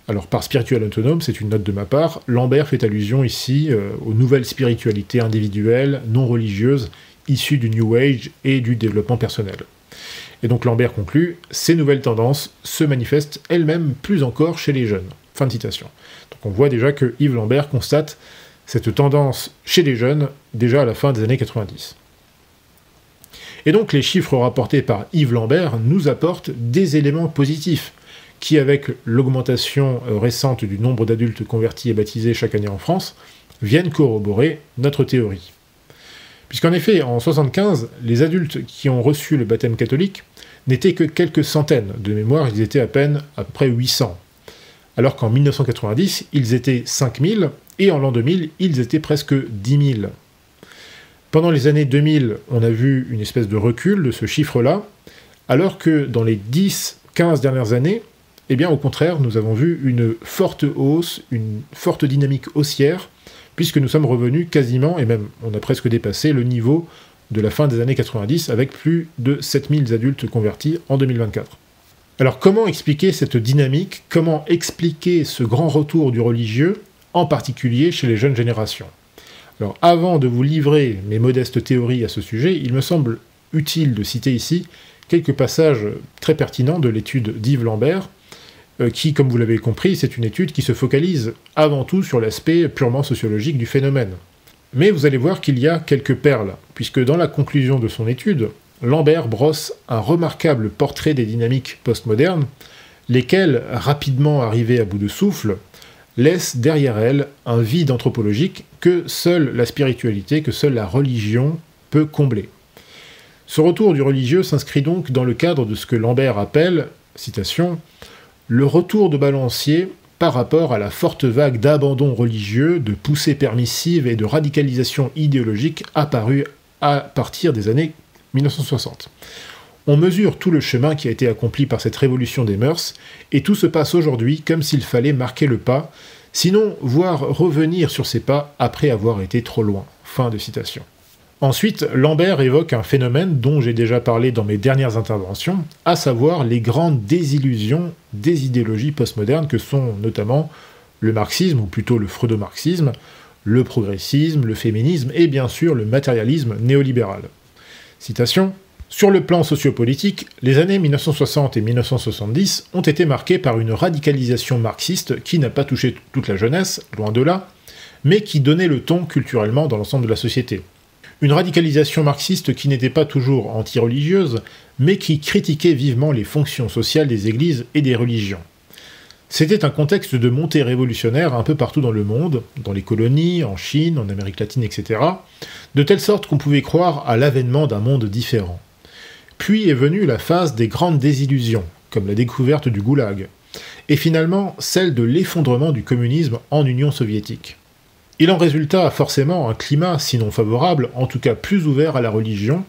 Alors par spirituel autonome, c'est une note de ma part, Lambert fait allusion ici aux nouvelles spiritualités individuelles, non religieuses, issues du New Age et du développement personnel. Et donc Lambert conclut, ces nouvelles tendances se manifestent elles-mêmes plus encore chez les jeunes. Fin de citation. Donc on voit déjà que Yves Lambert constate cette tendance chez les jeunes déjà à la fin des années 90. Et donc les chiffres rapportés par Yves Lambert nous apportent des éléments positifs, qui avec l'augmentation récente du nombre d'adultes convertis et baptisés chaque année en France, viennent corroborer notre théorie. Puisqu'en effet, en 1975, les adultes qui ont reçu le baptême catholique n'étaient que quelques centaines, de mémoire ils étaient à peu près 800, alors qu'en 1990, ils étaient 5000, et en l'an 2000, ils étaient presque 10 000. Pendant les années 2000, on a vu une espèce de recul de ce chiffre-là, alors que dans les 10-15 dernières années, eh bien au contraire, nous avons vu une forte hausse, une forte dynamique haussière, puisque nous sommes revenus quasiment, et même on a presque dépassé le niveau de la fin des années 90, avec plus de 7000 adultes convertis en 2024. Alors comment expliquer cette dynamique? Comment expliquer ce grand retour du religieux, en particulier chez les jeunes générations? Alors avant de vous livrer mes modestes théories à ce sujet, il me semble utile de citer ici quelques passages très pertinents de l'étude d'Yves Lambert, qui, comme vous l'avez compris, c'est une étude qui se focalise avant tout sur l'aspect purement sociologique du phénomène. Mais vous allez voir qu'il y a quelques perles, puisque dans la conclusion de son étude, Lambert brosse un remarquable portrait des dynamiques postmodernes, lesquelles, rapidement arrivées à bout de souffle, laissent derrière elles un vide anthropologique que seule la spiritualité, que seule la religion peut combler. Ce retour du religieux s'inscrit donc dans le cadre de ce que Lambert appelle, citation, « le retour de balancier par rapport à la forte vague d'abandon religieux, de poussée permissive et de radicalisation idéologique apparue à partir des années 1960. On mesure tout le chemin qui a été accompli par cette révolution des mœurs, et tout se passe aujourd'hui comme s'il fallait marquer le pas, sinon voir revenir sur ces pas après avoir été trop loin. » Fin de citation. Ensuite, Lambert évoque un phénomène dont j'ai déjà parlé dans mes dernières interventions, à savoir les grandes désillusions des idéologies postmodernes que sont notamment le marxisme, ou plutôt le freudo-marxisme, le progressisme, le féminisme et bien sûr le matérialisme néolibéral. Citation. « Sur le plan sociopolitique, les années 1960 et 1970 ont été marquées par une radicalisation marxiste qui n'a pas touché toute la jeunesse, loin de là, mais qui donnait le ton culturellement dans l'ensemble de la société. Une radicalisation marxiste qui n'était pas toujours anti-religieuse, mais qui critiquait vivement les fonctions sociales des églises et des religions. C'était un contexte de montée révolutionnaire un peu partout dans le monde, dans les colonies, en Chine, en Amérique latine, etc., de telle sorte qu'on pouvait croire à l'avènement d'un monde différent. Puis est venue la phase des grandes désillusions, comme la découverte du goulag, et finalement celle de l'effondrement du communisme en Union soviétique. Il en résulta forcément un climat, sinon favorable, en tout cas plus ouvert à la religion,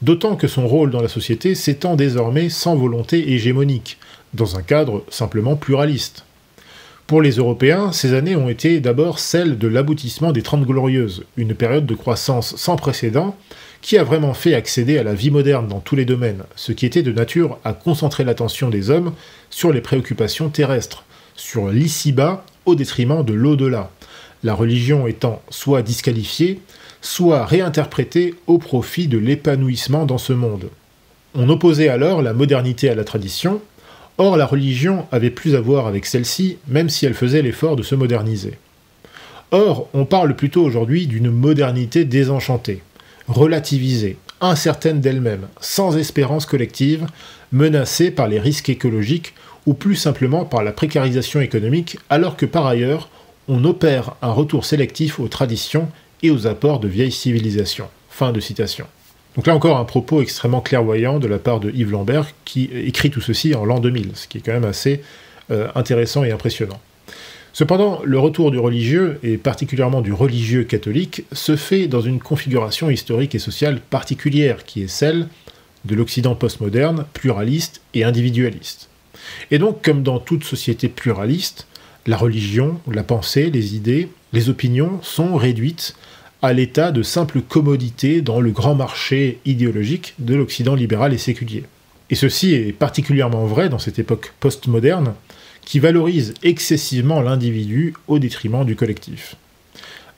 d'autant que son rôle dans la société s'étend désormais sans volonté hégémonique, dans un cadre simplement pluraliste. Pour les Européens, ces années ont été d'abord celles de l'aboutissement des Trente Glorieuses, une période de croissance sans précédent qui a vraiment fait accéder à la vie moderne dans tous les domaines, ce qui était de nature à concentrer l'attention des hommes sur les préoccupations terrestres, sur l'ici-bas au détriment de l'au-delà, la religion étant soit disqualifiée, soit réinterprétée au profit de l'épanouissement dans ce monde. On opposait alors la modernité à la tradition, or la religion avait plus à voir avec celle-ci, même si elle faisait l'effort de se moderniser. Or, on parle plutôt aujourd'hui d'une modernité désenchantée, relativisée, incertaine d'elle-même, sans espérance collective, menacée par les risques écologiques ou plus simplement par la précarisation économique, alors que par ailleurs, on opère un retour sélectif aux traditions et aux apports de vieilles civilisations. » Fin de citation. Donc là encore un propos extrêmement clairvoyant de la part de Yves Lambert, qui écrit tout ceci en l'an 2000, ce qui est quand même assez intéressant et impressionnant. Cependant, le retour du religieux, et particulièrement du religieux catholique, se fait dans une configuration historique et sociale particulière, qui est celle de l'Occident postmoderne, pluraliste et individualiste. Et donc, comme dans toute société pluraliste, la religion, la pensée, les idées, les opinions sont réduites à l'état de simple commodité dans le grand marché idéologique de l'Occident libéral et séculier. Et ceci est particulièrement vrai dans cette époque postmoderne, qui valorise excessivement l'individu au détriment du collectif.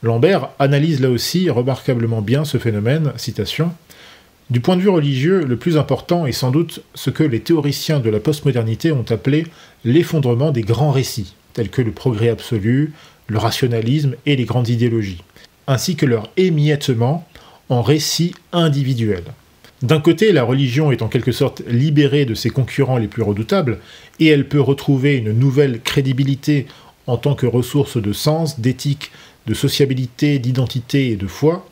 Lambert analyse là aussi remarquablement bien ce phénomène, citation, « Du point de vue religieux, le plus important est sans doute ce que les théoriciens de la postmodernité ont appelé l'effondrement des grands récits, tels que le progrès absolu, le rationalisme et les grandes idéologies, ainsi que leur émiettement en récits individuels. D'un côté, la religion est en quelque sorte libérée de ses concurrents les plus redoutables, et elle peut retrouver une nouvelle crédibilité en tant que ressource de sens, d'éthique, de sociabilité, d'identité et de foi,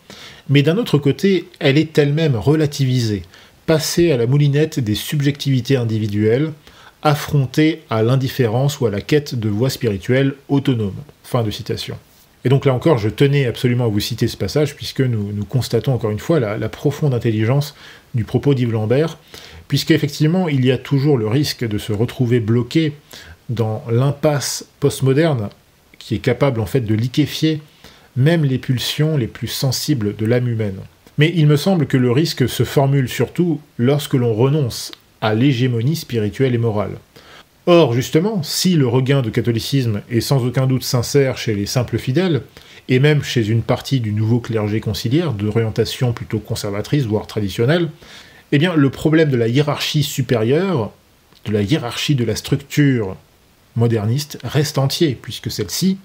mais d'un autre côté, elle est elle-même relativisée, passée à la moulinette des subjectivités individuelles, affrontée à l'indifférence ou à la quête de voies spirituelles autonomes. » Fin de citation. Et donc là encore, je tenais absolument à vous citer ce passage, puisque nous constatons encore une fois la profonde intelligence du propos d'Yves Lambert, puisqu'effectivement, il y a toujours le risque de se retrouver bloqué dans l'impasse postmoderne, qui est capable en fait de liquéfier même les pulsions les plus sensibles de l'âme humaine. Mais il me semble que le risque se formule surtout lorsque l'on renonce à l'hégémonie spirituelle et morale. Or, justement, si le regain de catholicisme est sans aucun doute sincère chez les simples fidèles, et même chez une partie du nouveau clergé conciliaire, d'orientation plutôt conservatrice, voire traditionnelle, eh bien, le problème de la hiérarchie supérieure, de la hiérarchie de la structure moderniste, reste entier, puisque celle-ci,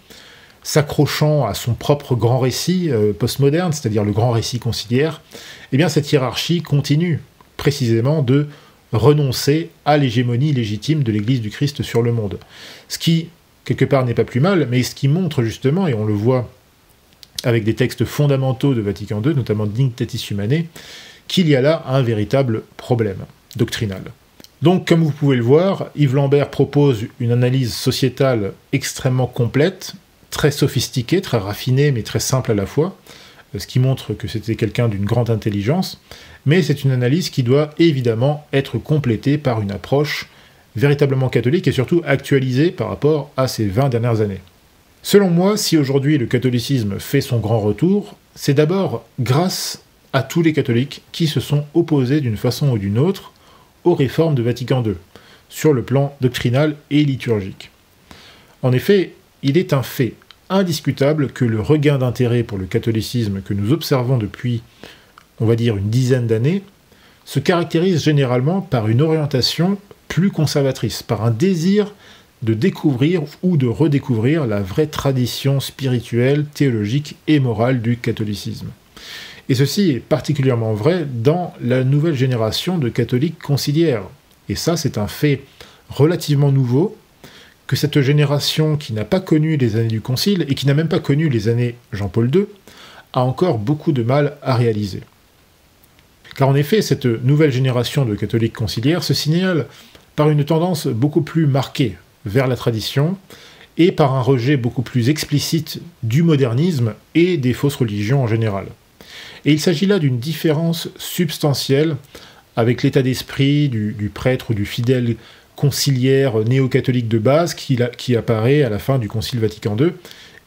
s'accrochant à son propre grand récit postmoderne, c'est-à-dire le grand récit conciliaire, eh bien, cette hiérarchie continue précisément de renoncer à l'hégémonie légitime de l'Église du Christ sur le monde. Ce qui, quelque part, n'est pas plus mal, mais ce qui montre justement, et on le voit avec des textes fondamentaux de Vatican II, notamment Dignitatis Humanae, qu'il y a là un véritable problème doctrinal. Donc, comme vous pouvez le voir, Yves Lambert propose une analyse sociétale extrêmement complète, très sophistiquée, très raffinée, mais très simple à la fois, ce qui montre que c'était quelqu'un d'une grande intelligence, mais c'est une analyse qui doit évidemment être complétée par une approche véritablement catholique et surtout actualisée par rapport à ces 20 dernières années. Selon moi, si aujourd'hui le catholicisme fait son grand retour, c'est d'abord grâce à tous les catholiques qui se sont opposés d'une façon ou d'une autre aux réformes de Vatican II, sur le plan doctrinal et liturgique. En effet, il est un fait indiscutable que le regain d'intérêt pour le catholicisme que nous observons depuis, on va dire, une dizaine d'années, se caractérise généralement par une orientation plus conservatrice, par un désir de découvrir ou de redécouvrir la vraie tradition spirituelle, théologique et morale du catholicisme. Et ceci est particulièrement vrai dans la nouvelle génération de catholiques conciliaires. Et ça, c'est un fait relativement nouveau, que cette génération qui n'a pas connu les années du Concile, et qui n'a même pas connu les années Jean-Paul II, a encore beaucoup de mal à réaliser. Car en effet, cette nouvelle génération de catholiques conciliaires se signale par une tendance beaucoup plus marquée vers la tradition, et par un rejet beaucoup plus explicite du modernisme et des fausses religions en général. Et il s'agit là d'une différence substantielle avec l'état d'esprit du prêtre ou du fidèle conciliaire néo-catholique de base qui apparaît à la fin du Concile Vatican II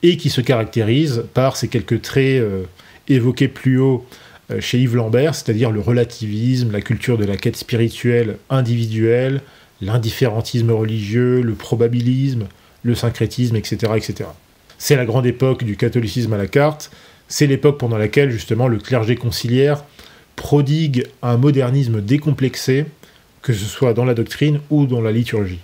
et qui se caractérise par ces quelques traits évoqués plus haut chez Yves Lambert, c'est-à-dire le relativisme, la culture de la quête spirituelle individuelle, l'indifférentisme religieux, le probabilisme, le syncrétisme, etc., etc. C'est la grande époque du catholicisme à la carte, c'est l'époque pendant laquelle, justement, le clergé conciliaire prodigue un modernisme décomplexé, que ce soit dans la doctrine ou dans la liturgie.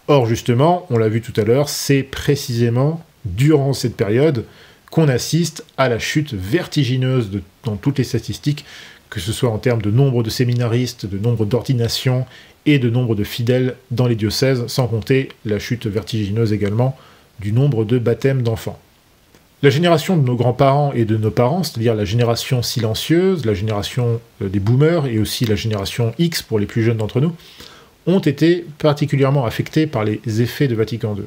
Or, justement, on l'a vu tout à l'heure, c'est précisément durant cette période qu'on assiste à la chute vertigineuse dans toutes les statistiques, que ce soit en termes de nombre de séminaristes, de nombre d'ordinations et de nombre de fidèles dans les diocèses, sans compter la chute vertigineuse également du nombre de baptêmes d'enfants. La génération de nos grands-parents et de nos parents, c'est-à-dire la génération silencieuse, la génération des boomers et aussi la génération X pour les plus jeunes d'entre nous, ont été particulièrement affectés par les effets de Vatican II.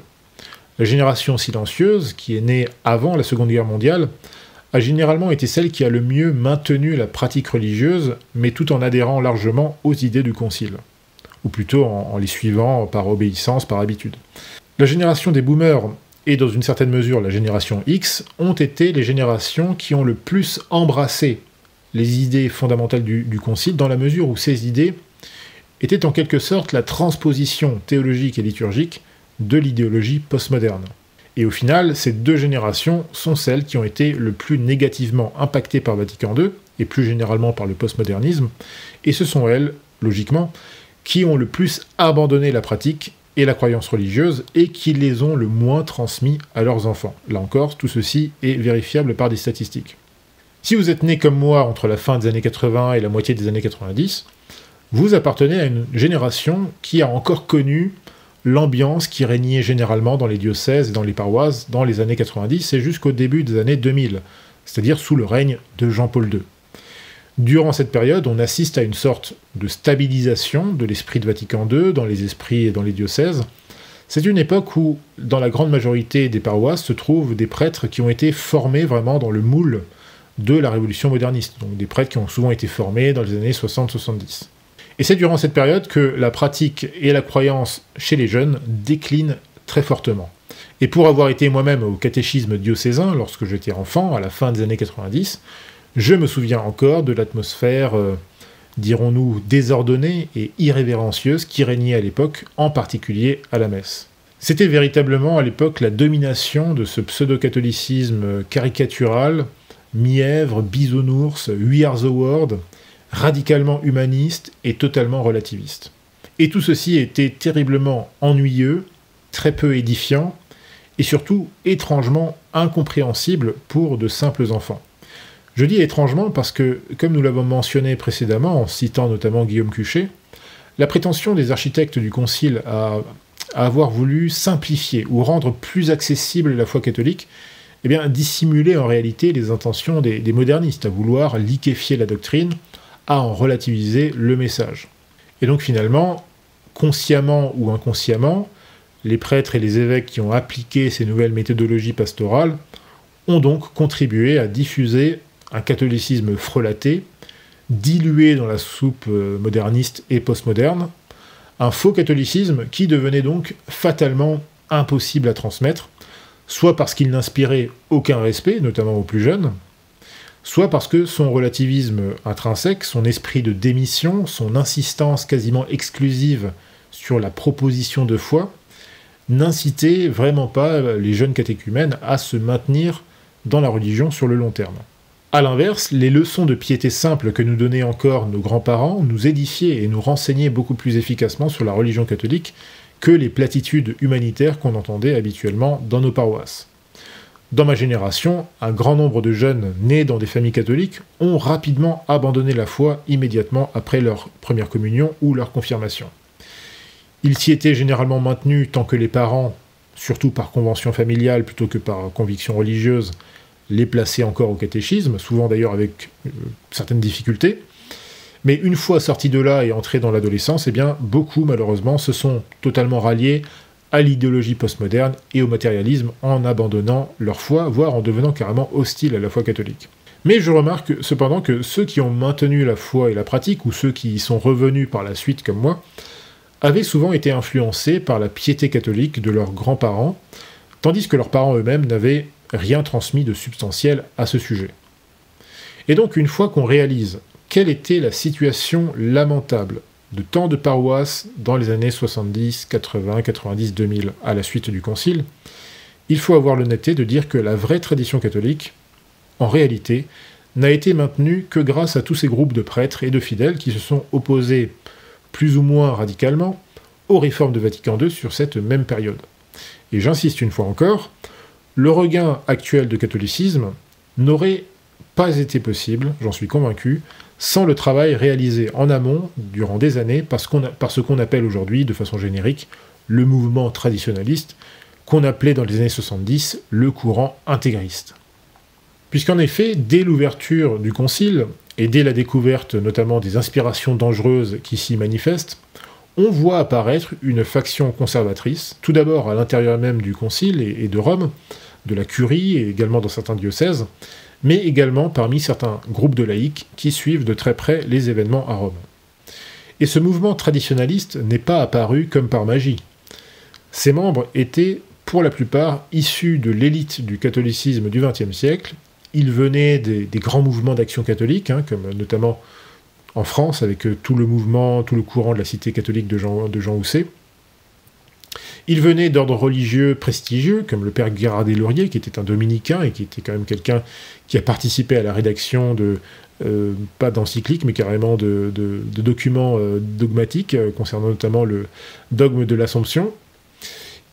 La génération silencieuse, qui est née avant la Seconde Guerre mondiale, a généralement été celle qui a le mieux maintenu la pratique religieuse, mais tout en adhérant largement aux idées du Concile, ou plutôt en les suivant par obéissance, par habitude. La génération des boomers et dans une certaine mesure la génération X, ont été les générations qui ont le plus embrassé les idées fondamentales du Concile, dans la mesure où ces idées étaient en quelque sorte la transposition théologique et liturgique de l'idéologie postmoderne. Et au final, ces deux générations sont celles qui ont été le plus négativement impactées par Vatican II, et plus généralement par le postmodernisme, et ce sont elles, logiquement, qui ont le plus abandonné la pratique et la croyance religieuse, et qui les ont le moins transmis à leurs enfants. Là encore, tout ceci est vérifiable par des statistiques. Si vous êtes né comme moi entre la fin des années 80 et la moitié des années 90, vous appartenez à une génération qui a encore connu l'ambiance qui régnait généralement dans les diocèses et dans les paroisses dans les années 90 et jusqu'au début des années 2000, c'est-à-dire sous le règne de Jean-Paul II. Durant cette période, on assiste à une sorte de stabilisation de l'esprit de Vatican II dans les esprits et dans les diocèses. C'est une époque où, dans la grande majorité des paroisses, se trouvent des prêtres qui ont été formés vraiment dans le moule de la révolution moderniste, donc des prêtres qui ont souvent été formés dans les années 60-70. Et c'est durant cette période que la pratique et la croyance chez les jeunes déclinent très fortement. Et pour avoir été moi-même au catéchisme diocésain lorsque j'étais enfant, à la fin des années 90, je me souviens encore de l'atmosphère dirons-nous désordonnée et irrévérencieuse qui régnait à l'époque, en particulier à la messe. C'était véritablement à l'époque la domination de ce pseudo-catholicisme caricatural, mièvre, bisounours, We Are the World, radicalement humaniste et totalement relativiste. Et tout ceci était terriblement ennuyeux, très peu édifiant, et surtout étrangement incompréhensible pour de simples enfants. Je dis étrangement parce que, comme nous l'avons mentionné précédemment, en citant notamment Guillaume Cuchet, la prétention des architectes du Concile à avoir voulu simplifier ou rendre plus accessible la foi catholique, eh bien, dissimulait en réalité les intentions des modernistes, à vouloir liquéfier la doctrine, à en relativiser le message. Et donc finalement, consciemment ou inconsciemment, les prêtres et les évêques qui ont appliqué ces nouvelles méthodologies pastorales ont donc contribué à diffuser un catholicisme frelaté, dilué dans la soupe moderniste et postmoderne, un faux catholicisme qui devenait donc fatalement impossible à transmettre, soit parce qu'il n'inspirait aucun respect, notamment aux plus jeunes, soit parce que son relativisme intrinsèque, son esprit de démission, son insistance quasiment exclusive sur la proposition de foi, n'incitait vraiment pas les jeunes catéchumènes à se maintenir dans la religion sur le long terme. A l'inverse, les leçons de piété simple que nous donnaient encore nos grands-parents nous édifiaient et nous renseignaient beaucoup plus efficacement sur la religion catholique que les platitudes humanitaires qu'on entendait habituellement dans nos paroisses. Dans ma génération, un grand nombre de jeunes nés dans des familles catholiques ont rapidement abandonné la foi immédiatement après leur première communion ou leur confirmation. Ils s'y étaient généralement maintenus tant que les parents, surtout par convention familiale plutôt que par conviction religieuse, les plaçaient encore au catéchisme, souvent d'ailleurs avec certaines difficultés. Mais une fois sortis de là et entrés dans l'adolescence, eh bien, beaucoup, malheureusement, se sont totalement ralliés à l'idéologie postmoderne et au matérialisme en abandonnant leur foi, voire en devenant carrément hostiles à la foi catholique. Mais je remarque cependant que ceux qui ont maintenu la foi et la pratique, ou ceux qui y sont revenus par la suite comme moi, avaient souvent été influencés par la piété catholique de leurs grands-parents, tandis que leurs parents eux-mêmes n'avaient rien transmis de substantiel à ce sujet. Et donc, une fois qu'on réalise quelle était la situation lamentable de tant de paroisses dans les années 70, 80, 90, 2000, à la suite du Concile, il faut avoir l'honnêteté de dire que la vraie tradition catholique, en réalité, n'a été maintenue que grâce à tous ces groupes de prêtres et de fidèles qui se sont opposés plus ou moins radicalement aux réformes de Vatican II sur cette même période. Et j'insiste une fois encore, le regain actuel de catholicisme n'aurait pas été possible, j'en suis convaincu, sans le travail réalisé en amont durant des années par ce qu'on appelle aujourd'hui, de façon générique, le mouvement traditionnaliste, qu'on appelait dans les années 70 le courant intégriste. Puisqu'en effet, dès l'ouverture du Concile, et dès la découverte notamment des inspirations dangereuses qui s'y manifestent, on voit apparaître une faction conservatrice, tout d'abord à l'intérieur même du Concile et de Rome, de la Curie et également dans certains diocèses, mais également parmi certains groupes de laïcs qui suivent de très près les événements à Rome. Et ce mouvement traditionnaliste n'est pas apparu comme par magie. Ses membres étaient, pour la plupart, issus de l'élite du catholicisme du XXe siècle. Ils venaient des grands mouvements d'action catholique, comme notamment en France, avec tout le courant de la cité catholique de Jean Housset. Ils venaient d'ordres religieux prestigieux, comme le père Guérard-des-Lauriers, qui était un dominicain et qui était quand même quelqu'un qui a participé à la rédaction de, pas d'encycliques, mais carrément de documents dogmatiques, concernant notamment le dogme de l'Assomption.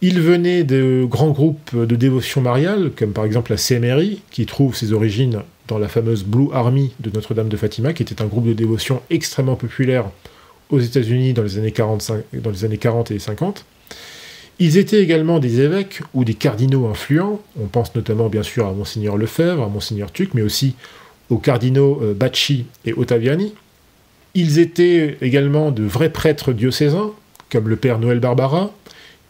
Ils venaient de grands groupes de dévotion mariale, comme par exemple la CMRI, qui trouve ses origines dans la fameuse Blue Army de Notre-Dame de Fatima, qui était un groupe de dévotion extrêmement populaire aux États-Unis dans les années 40 et 50. Ils étaient également des évêques ou des cardinaux influents, on pense notamment bien sûr à Monseigneur Lefebvre, à Monseigneur Tuc, mais aussi aux cardinaux Bacci et Ottaviani. Ils étaient également de vrais prêtres diocésains, comme le père Noël Barbara.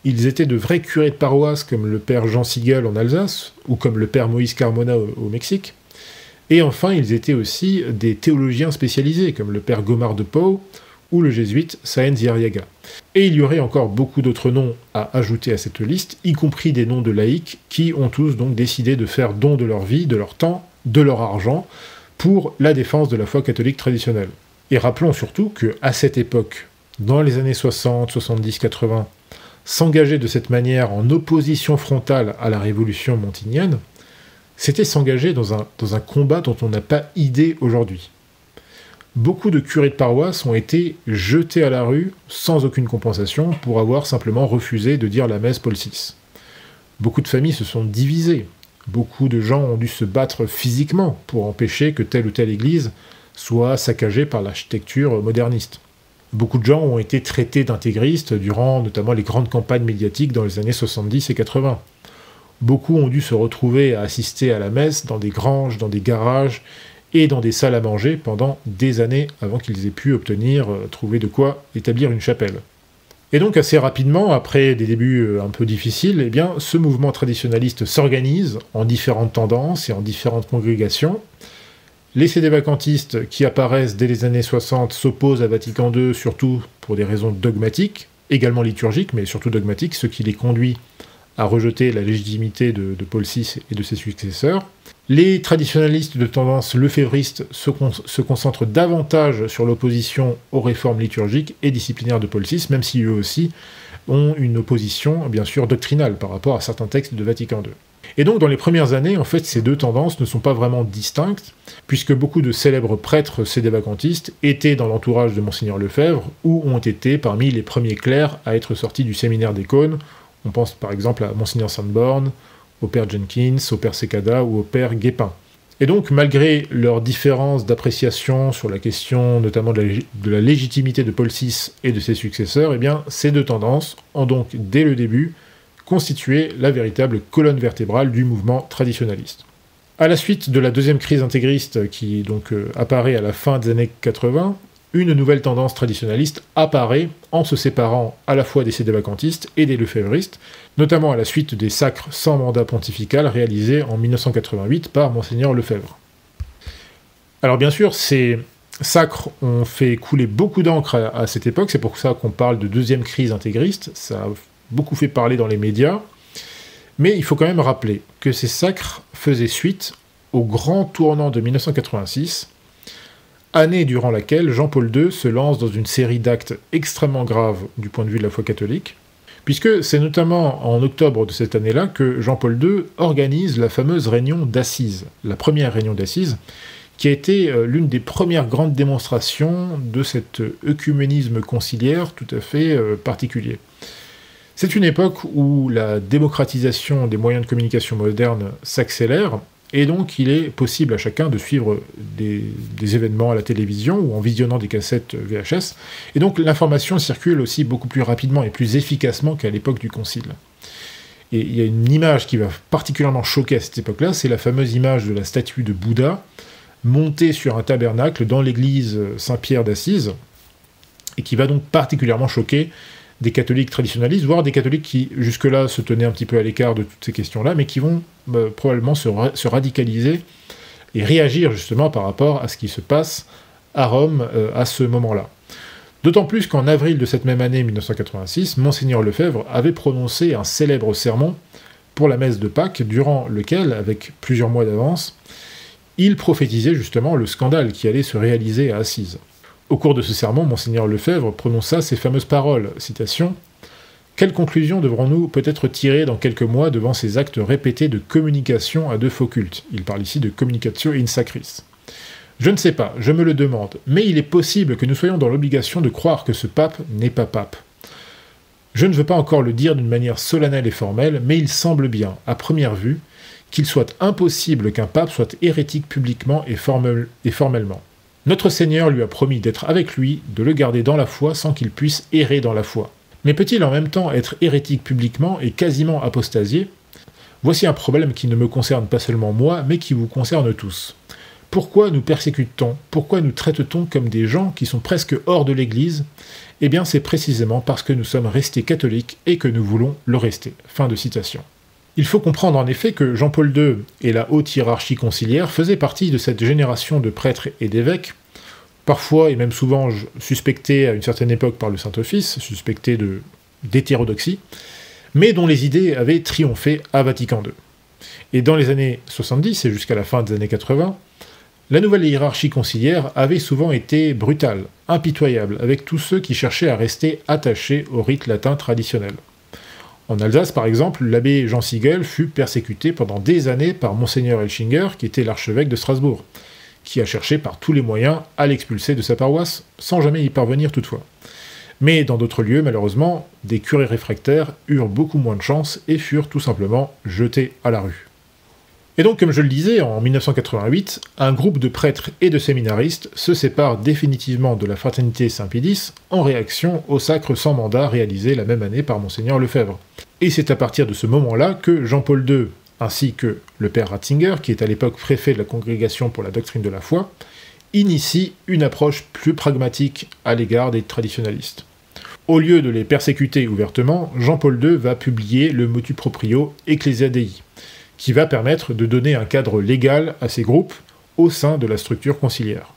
Ils étaient de vrais curés de paroisse, comme le père Jean Siegel en Alsace, ou comme le père Moïse Carmona au Mexique. Et enfin, ils étaient aussi des théologiens spécialisés, comme le père Gomard de Pau, ou le jésuite Sáenz y Arriaga. Et il y aurait encore beaucoup d'autres noms à ajouter à cette liste, y compris des noms de laïcs, qui ont tous donc décidé de faire don de leur vie, de leur temps, de leur argent, pour la défense de la foi catholique traditionnelle. Et rappelons surtout qu'à cette époque, dans les années 60, 70, 80, s'engager de cette manière en opposition frontale à la révolution montinienne, c'était s'engager dans un combat dont on n'a pas idée aujourd'hui. Beaucoup de curés de paroisse ont été jetés à la rue sans aucune compensation pour avoir simplement refusé de dire la messe Paul VI. Beaucoup de familles se sont divisées. Beaucoup de gens ont dû se battre physiquement pour empêcher que telle ou telle église soit saccagée par l'architecture moderniste. Beaucoup de gens ont été traités d'intégristes durant notamment les grandes campagnes médiatiques dans les années 70 et 80. Beaucoup ont dû se retrouver à assister à la messe dans des granges, dans des garages et dans des salles à manger pendant des années avant qu'ils aient pu trouver de quoi établir une chapelle. Et donc assez rapidement, après des débuts un peu difficiles, eh bien, ce mouvement traditionnaliste s'organise en différentes tendances et en différentes congrégations. Les sédévacantistes qui apparaissent dès les années 60 s'opposent à Vatican II, surtout pour des raisons dogmatiques, également liturgiques, mais surtout dogmatiques, ce qui les conduit à rejeter la légitimité de Paul VI et de ses successeurs. Les traditionnalistes de tendance lefévriste se concentrent davantage sur l'opposition aux réformes liturgiques et disciplinaires de Paul VI, même si eux aussi ont une opposition, bien sûr, doctrinale par rapport à certains textes de Vatican II. Et donc, dans les premières années, en fait, ces deux tendances ne sont pas vraiment distinctes, puisque beaucoup de célèbres prêtres sédévacantistes étaient dans l'entourage de Monseigneur Lefebvre, ou ont été parmi les premiers clercs à être sortis du séminaire des Cônes. On pense par exemple à Monseigneur Sanborn, au père Jenkins, au père Secada ou au père Guépin. Et donc, malgré leurs différences d'appréciation sur la question notamment de la légitimité de Paul VI et de ses successeurs, eh bien, ces deux tendances ont donc, dès le début, constitué la véritable colonne vertébrale du mouvement traditionnaliste. À la suite de la deuxième crise intégriste qui apparaît à la fin des années 80, une nouvelle tendance traditionnaliste apparaît en se séparant à la fois des sédévacantistes et des lefévristes, notamment à la suite des sacres sans mandat pontifical réalisés en 1988 par Monseigneur Lefebvre. Alors bien sûr, ces sacres ont fait couler beaucoup d'encre à cette époque, c'est pour ça qu'on parle de deuxième crise intégriste, ça a beaucoup fait parler dans les médias, mais il faut quand même rappeler que ces sacres faisaient suite au grand tournant de 1986, année durant laquelle Jean-Paul II se lance dans une série d'actes extrêmement graves du point de vue de la foi catholique, puisque c'est notamment en octobre de cette année-là que Jean-Paul II organise la fameuse réunion d'Assises, la première réunion d'Assises, qui a été l'une des premières grandes démonstrations de cet œcuménisme conciliaire tout à fait particulier. C'est une époque où la démocratisation des moyens de communication modernes s'accélère, et donc il est possible à chacun de suivre des événements à la télévision ou en visionnant des cassettes VHS, et donc l'information circule aussi beaucoup plus rapidement et plus efficacement qu'à l'époque du Concile. Et il y a une image qui va particulièrement choquer à cette époque-là, c'est la fameuse image de la statue de Bouddha montée sur un tabernacle dans l'église Saint-Pierre d'Assise, et qui va donc particulièrement choquer des catholiques traditionnalistes, voire des catholiques qui jusque-là se tenaient un petit peu à l'écart de toutes ces questions-là, mais qui vont probablement se radicaliser et réagir justement par rapport à ce qui se passe à Rome à ce moment-là. D'autant plus qu'en avril de cette même année 1986, Monseigneur Lefebvre avait prononcé un célèbre sermon pour la messe de Pâques, durant lequel, avec plusieurs mois d'avance, il prophétisait justement le scandale qui allait se réaliser à Assise. Au cours de ce sermon, Monseigneur Lefebvre prononça ces fameuses paroles, citation, « Quelles conclusions devrons-nous peut-être tirer dans quelques mois devant ces actes répétés de communication à deux faux cultes ?» Il parle ici de communicatio in sacris. « Je ne sais pas, je me le demande, mais il est possible que nous soyons dans l'obligation de croire que ce pape n'est pas pape. Je ne veux pas encore le dire d'une manière solennelle et formelle, mais il semble bien, à première vue, qu'il soit impossible qu'un pape soit hérétique publiquement et formellement. Notre Seigneur lui a promis d'être avec lui, de le garder dans la foi sans qu'il puisse errer dans la foi. Mais peut-il en même temps être hérétique publiquement et quasiment apostasié ? Voici un problème qui ne me concerne pas seulement moi, mais qui vous concerne tous. Pourquoi nous persécute-t-on ? Pourquoi nous traite-t-on comme des gens qui sont presque hors de l'Église ? Eh bien, c'est précisément parce que nous sommes restés catholiques et que nous voulons le rester. » Fin de citation. Il faut comprendre en effet que Jean-Paul II et la haute hiérarchie conciliaire faisaient partie de cette génération de prêtres et d'évêques, parfois et même souvent suspectés à une certaine époque par le Saint-Office, suspectés d'hétérodoxie, mais dont les idées avaient triomphé à Vatican II. Et dans les années 70 et jusqu'à la fin des années 80, La nouvelle hiérarchie conciliaire avait souvent été brutale, impitoyable, avec tous ceux qui cherchaient à rester attachés au rite latin traditionnel. En Alsace, par exemple, l'abbé Jean Sigel fut persécuté pendant des années par Monseigneur Elchinger, qui était l'archevêque de Strasbourg, qui a cherché par tous les moyens à l'expulser de sa paroisse, sans jamais y parvenir toutefois. Mais dans d'autres lieux, malheureusement, des curés réfractaires eurent beaucoup moins de chance et furent tout simplement jetés à la rue. Et donc, comme je le disais, en 1988, un groupe de prêtres et de séminaristes se sépare définitivement de la fraternité Saint-Pédis en réaction au sacre sans mandat réalisé la même année par Monseigneur Lefebvre. Et c'est à partir de ce moment-là que Jean-Paul II, ainsi que le père Ratzinger, qui est à l'époque préfet de la Congrégation pour la doctrine de la foi, initient une approche plus pragmatique à l'égard des traditionalistes. Au lieu de les persécuter ouvertement, Jean-Paul II va publier le motu proprio Ecclesia Dei, qui va permettre de donner un cadre légal à ces groupes au sein de la structure conciliaire.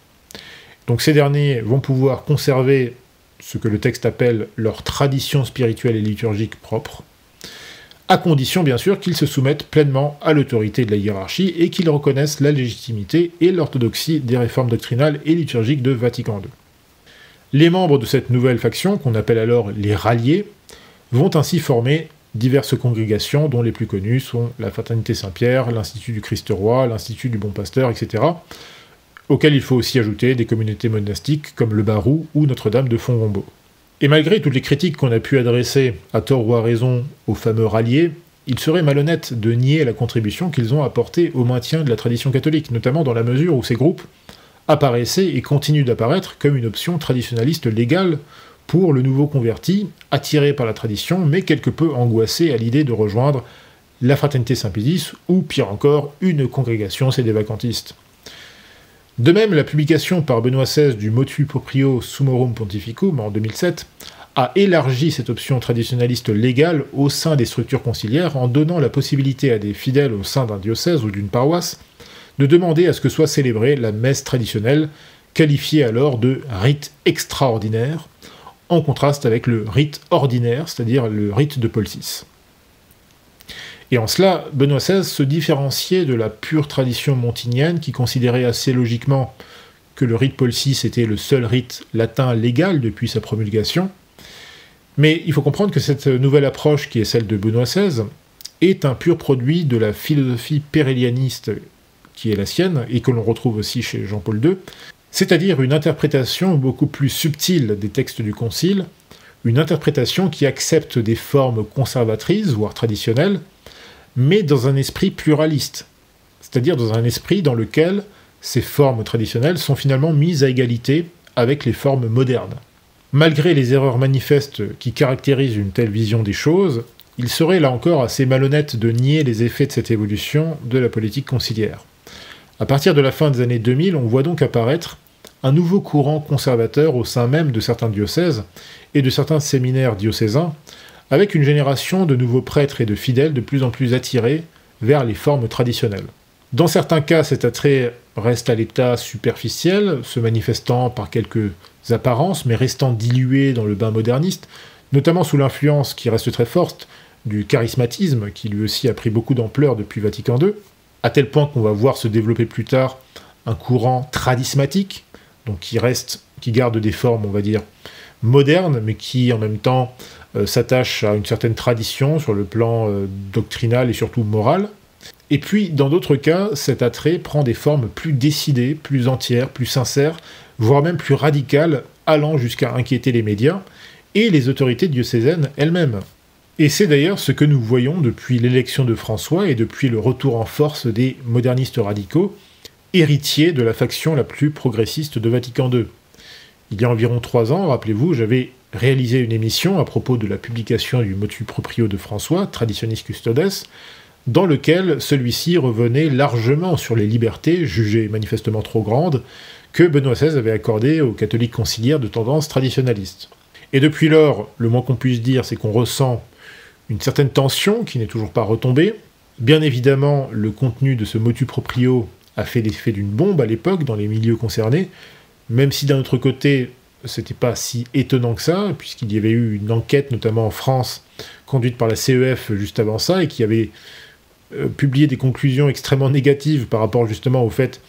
Donc ces derniers vont pouvoir conserver ce que le texte appelle leur tradition spirituelle et liturgique propre, à condition bien sûr qu'ils se soumettent pleinement à l'autorité de la hiérarchie et qu'ils reconnaissent la légitimité et l'orthodoxie des réformes doctrinales et liturgiques de Vatican II. Les membres de cette nouvelle faction, qu'on appelle alors les ralliés, vont ainsi former diverses congrégations, dont les plus connues sont la Fraternité Saint-Pierre, l'Institut du Christ-Roi, l'Institut du Bon Pasteur, etc., auxquelles il faut aussi ajouter des communautés monastiques comme le Barou ou Notre-Dame de Fontgombault. Et malgré toutes les critiques qu'on a pu adresser, à tort ou à raison, aux fameux ralliés, il serait malhonnête de nier la contribution qu'ils ont apportée au maintien de la tradition catholique, notamment dans la mesure où ces groupes apparaissaient et continuent d'apparaître comme une option traditionnaliste légale pour le nouveau converti, attiré par la tradition, mais quelque peu angoissé à l'idée de rejoindre la Fraternité Saint-Pédis, ou pire encore, une congrégation sédévacantistes. De même, la publication par Benoît XVI du Motu Proprio Summorum Pontificum en 2007 a élargi cette option traditionnaliste légale au sein des structures conciliaires en donnant la possibilité à des fidèles au sein d'un diocèse ou d'une paroisse de demander à ce que soit célébrée la messe traditionnelle, qualifiée alors de rite extraordinaire, en contraste avec le rite ordinaire, c'est-à-dire le rite de Paul VI. Et en cela, Benoît XVI se différenciait de la pure tradition montinienne qui considérait assez logiquement que le rite Paul VI était le seul rite latin légal depuis sa promulgation. Mais il faut comprendre que cette nouvelle approche, qui est celle de Benoît XVI, est un pur produit de la philosophie pérélianiste qui est la sienne, et que l'on retrouve aussi chez Jean-Paul II, c'est-à-dire une interprétation beaucoup plus subtile des textes du Concile, une interprétation qui accepte des formes conservatrices, voire traditionnelles, mais dans un esprit pluraliste, c'est-à-dire dans un esprit dans lequel ces formes traditionnelles sont finalement mises à égalité avec les formes modernes. Malgré les erreurs manifestes qui caractérisent une telle vision des choses, il serait là encore assez malhonnête de nier les effets de cette évolution de la politique conciliaire. À partir de la fin des années 2000, on voit donc apparaître un nouveau courant conservateur au sein même de certains diocèses et de certains séminaires diocésains, avec une génération de nouveaux prêtres et de fidèles de plus en plus attirés vers les formes traditionnelles. Dans certains cas, cet attrait reste à l'état superficiel, se manifestant par quelques apparences, mais restant dilué dans le bain moderniste, notamment sous l'influence qui reste très forte du charismatisme, qui lui aussi a pris beaucoup d'ampleur depuis Vatican II, à tel point qu'on va voir se développer plus tard un courant tradismatique, donc qui garde des formes, on va dire, modernes, mais qui en même temps s'attache à une certaine tradition sur le plan doctrinal et surtout moral. Et puis, dans d'autres cas, cet attrait prend des formes plus décidées, plus entières, plus sincères, voire même plus radicales, allant jusqu'à inquiéter les médias et les autorités diocésaines elles-mêmes. Et c'est d'ailleurs ce que nous voyons depuis l'élection de François et depuis le retour en force des modernistes radicaux, héritiers de la faction la plus progressiste de Vatican II. Il y a environ 3 ans, rappelez-vous, j'avais réalisé une émission à propos de la publication du Motu Proprio de François, Traditionis Custodes, dans lequel celui-ci revenait largement sur les libertés, jugées manifestement trop grandes, que Benoît XVI avait accordées aux catholiques conciliaires de tendance traditionnaliste. Et depuis lors, le moins qu'on puisse dire, c'est qu'on ressent une certaine tension qui n'est toujours pas retombée. Bien évidemment, le contenu de ce Motu Proprio a fait l'effet d'une bombe à l'époque dans les milieux concernés, même si d'un autre côté, c'était pas si étonnant que ça, puisqu'il y avait eu une enquête, notamment en France, conduite par la CEF juste avant ça, et qui avait publié des conclusions extrêmement négatives par rapport justement au fait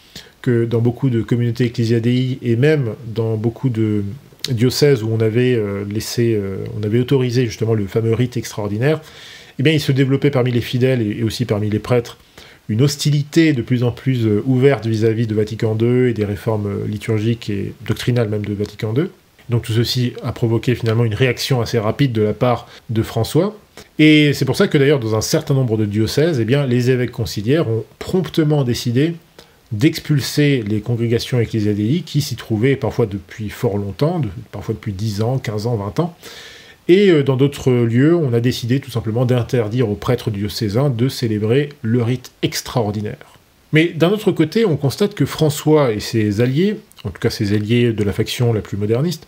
que dans beaucoup de communautés ecclésiadei et même dans beaucoup de diocèses où on avait autorisé justement le fameux rite extraordinaire, eh bien, il se développait parmi les fidèles et aussi parmi les prêtres une hostilité de plus en plus ouverte vis-à-vis de Vatican II et des réformes liturgiques et doctrinales même de Vatican II. Donc tout ceci a provoqué finalement une réaction assez rapide de la part de François. Et c'est pour ça que d'ailleurs dans un certain nombre de diocèses, eh bien, les évêques conciliaires ont promptement décidé d'expulser les congrégations ecclésiadei qui s'y trouvaient parfois depuis fort longtemps, parfois depuis 10 ans, 15 ans, 20 ans. Et dans d'autres lieux, on a décidé tout simplement d'interdire aux prêtres diocésains de célébrer le rite extraordinaire. Mais d'un autre côté, on constate que François et ses alliés, en tout cas ses alliés de la faction la plus moderniste,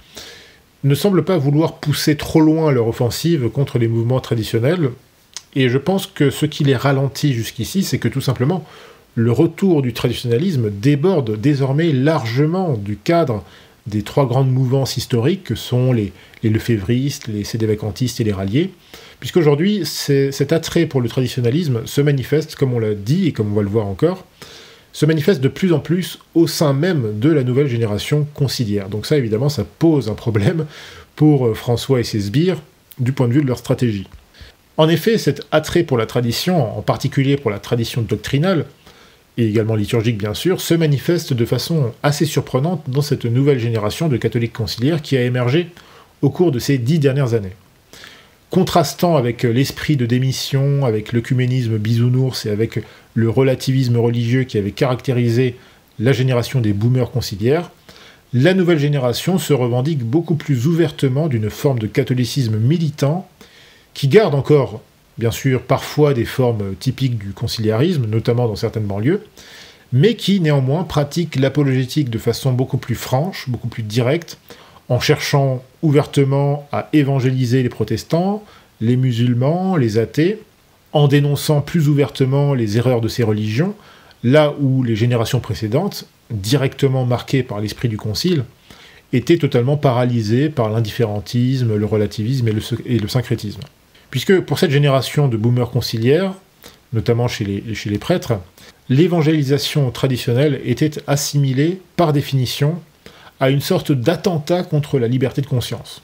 ne semblent pas vouloir pousser trop loin leur offensive contre les mouvements traditionnels. Et je pense que ce qui les ralentit jusqu'ici, c'est que tout simplement, le retour du traditionnalisme déborde désormais largement du cadre des trois grandes mouvances historiques que sont les lefévristes, les sédévacantistes et les ralliés, puisqu'aujourd'hui, cet attrait pour le traditionnalisme se manifeste, comme on l'a dit et comme on va le voir encore, se manifeste de plus en plus au sein même de la nouvelle génération conciliaire. Donc ça, évidemment, ça pose un problème pour François et ses sbires du point de vue de leur stratégie. En effet, cet attrait pour la tradition, en particulier pour la tradition doctrinale, et également liturgique bien sûr, se manifeste de façon assez surprenante dans cette nouvelle génération de catholiques conciliaires qui a émergé au cours de ces 10 dernières années. Contrastant avec l'esprit de démission, avec l'œcuménisme bisounours et avec le relativisme religieux qui avait caractérisé la génération des boomers conciliaires, la nouvelle génération se revendique beaucoup plus ouvertement d'une forme de catholicisme militant qui garde encore bien sûr parfois des formes typiques du conciliarisme, notamment dans certaines banlieues, mais qui néanmoins pratique l'apologétique de façon beaucoup plus franche, beaucoup plus directe, en cherchant ouvertement à évangéliser les protestants, les musulmans, les athées, en dénonçant plus ouvertement les erreurs de ces religions, là où les générations précédentes, directement marquées par l'esprit du concile, étaient totalement paralysées par l'indifférentisme, le relativisme et le syncrétisme. Puisque pour cette génération de boomers conciliaires, notamment chez les prêtres, l'évangélisation traditionnelle était assimilée, par définition, à une sorte d'attentat contre la liberté de conscience.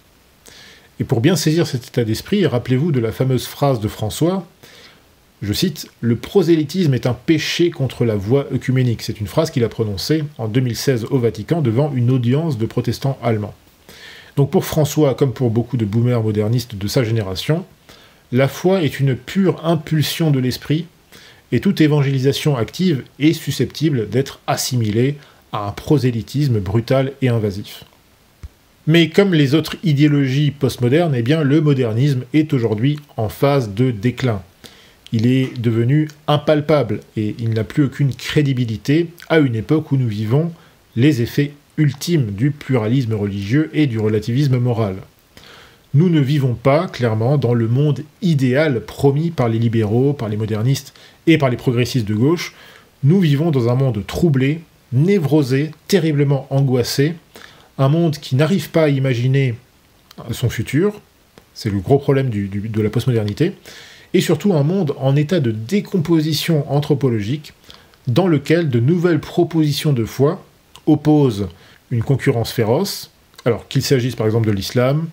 Et pour bien saisir cet état d'esprit, rappelez-vous de la fameuse phrase de François, je cite, « Le prosélytisme est un péché contre la voie œcuménique ». C'est une phrase qu'il a prononcée en 2016 au Vatican devant une audience de protestants allemands. Donc pour François, comme pour beaucoup de boomers modernistes de sa génération, la foi est une pure impulsion de l'esprit, et toute évangélisation active est susceptible d'être assimilée à un prosélytisme brutal et invasif. Mais comme les autres idéologies postmodernes, eh bien, le modernisme est aujourd'hui en phase de déclin. Il est devenu impalpable et il n'a plus aucune crédibilité à une époque où nous vivons les effets ultimes du pluralisme religieux et du relativisme moral. Nous ne vivons pas, clairement, dans le monde idéal promis par les libéraux, par les modernistes et par les progressistes de gauche. Nous vivons dans un monde troublé, névrosé, terriblement angoissé, un monde qui n'arrive pas à imaginer son futur, c'est le gros problème de la postmodernité, et surtout un monde en état de décomposition anthropologique, dans lequel de nouvelles propositions de foi opposent une concurrence féroce, alors qu'il s'agisse par exemple de l'islam,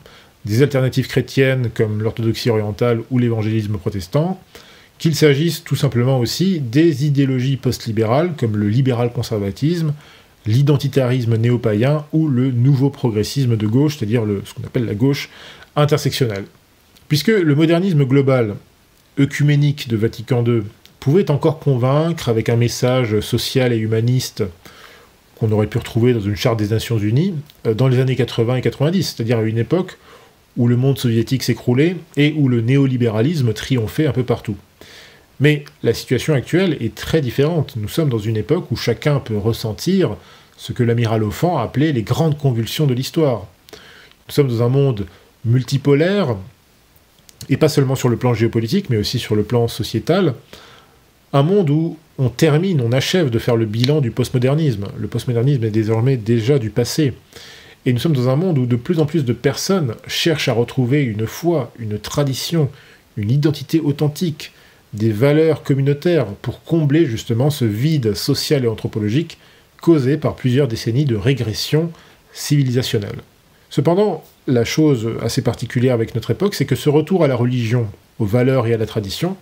des alternatives chrétiennes comme l'orthodoxie orientale ou l'évangélisme protestant, qu'il s'agisse tout simplement aussi des idéologies post-libérales comme le libéral-conservatisme, l'identitarisme néo-païen ou le nouveau progressisme de gauche, c'est-à-dire ce qu'on appelle la gauche intersectionnelle. Puisque le modernisme global, œcuménique de Vatican II, pouvait encore convaincre avec un message social et humaniste qu'on aurait pu retrouver dans une charte des Nations Unies dans les années 80 et 90, c'est-à-dire à une époque où le monde soviétique s'écroulait et où le néolibéralisme triomphait un peu partout. Mais la situation actuelle est très différente. Nous sommes dans une époque où chacun peut ressentir ce que l'amiral Offand a appelé les grandes convulsions de l'histoire. Nous sommes dans un monde multipolaire, et pas seulement sur le plan géopolitique, mais aussi sur le plan sociétal, un monde où on achève de faire le bilan du postmodernisme. Le postmodernisme est désormais déjà du passé. Et nous sommes dans un monde où de plus en plus de personnes cherchent à retrouver une foi, une tradition, une identité authentique, des valeurs communautaires pour combler justement ce vide social et anthropologique causée par plusieurs décennies de régression civilisationnelle. Cependant, la chose assez particulière avec notre époque, c'est que ce retour à la religion, aux valeurs et à la tradition,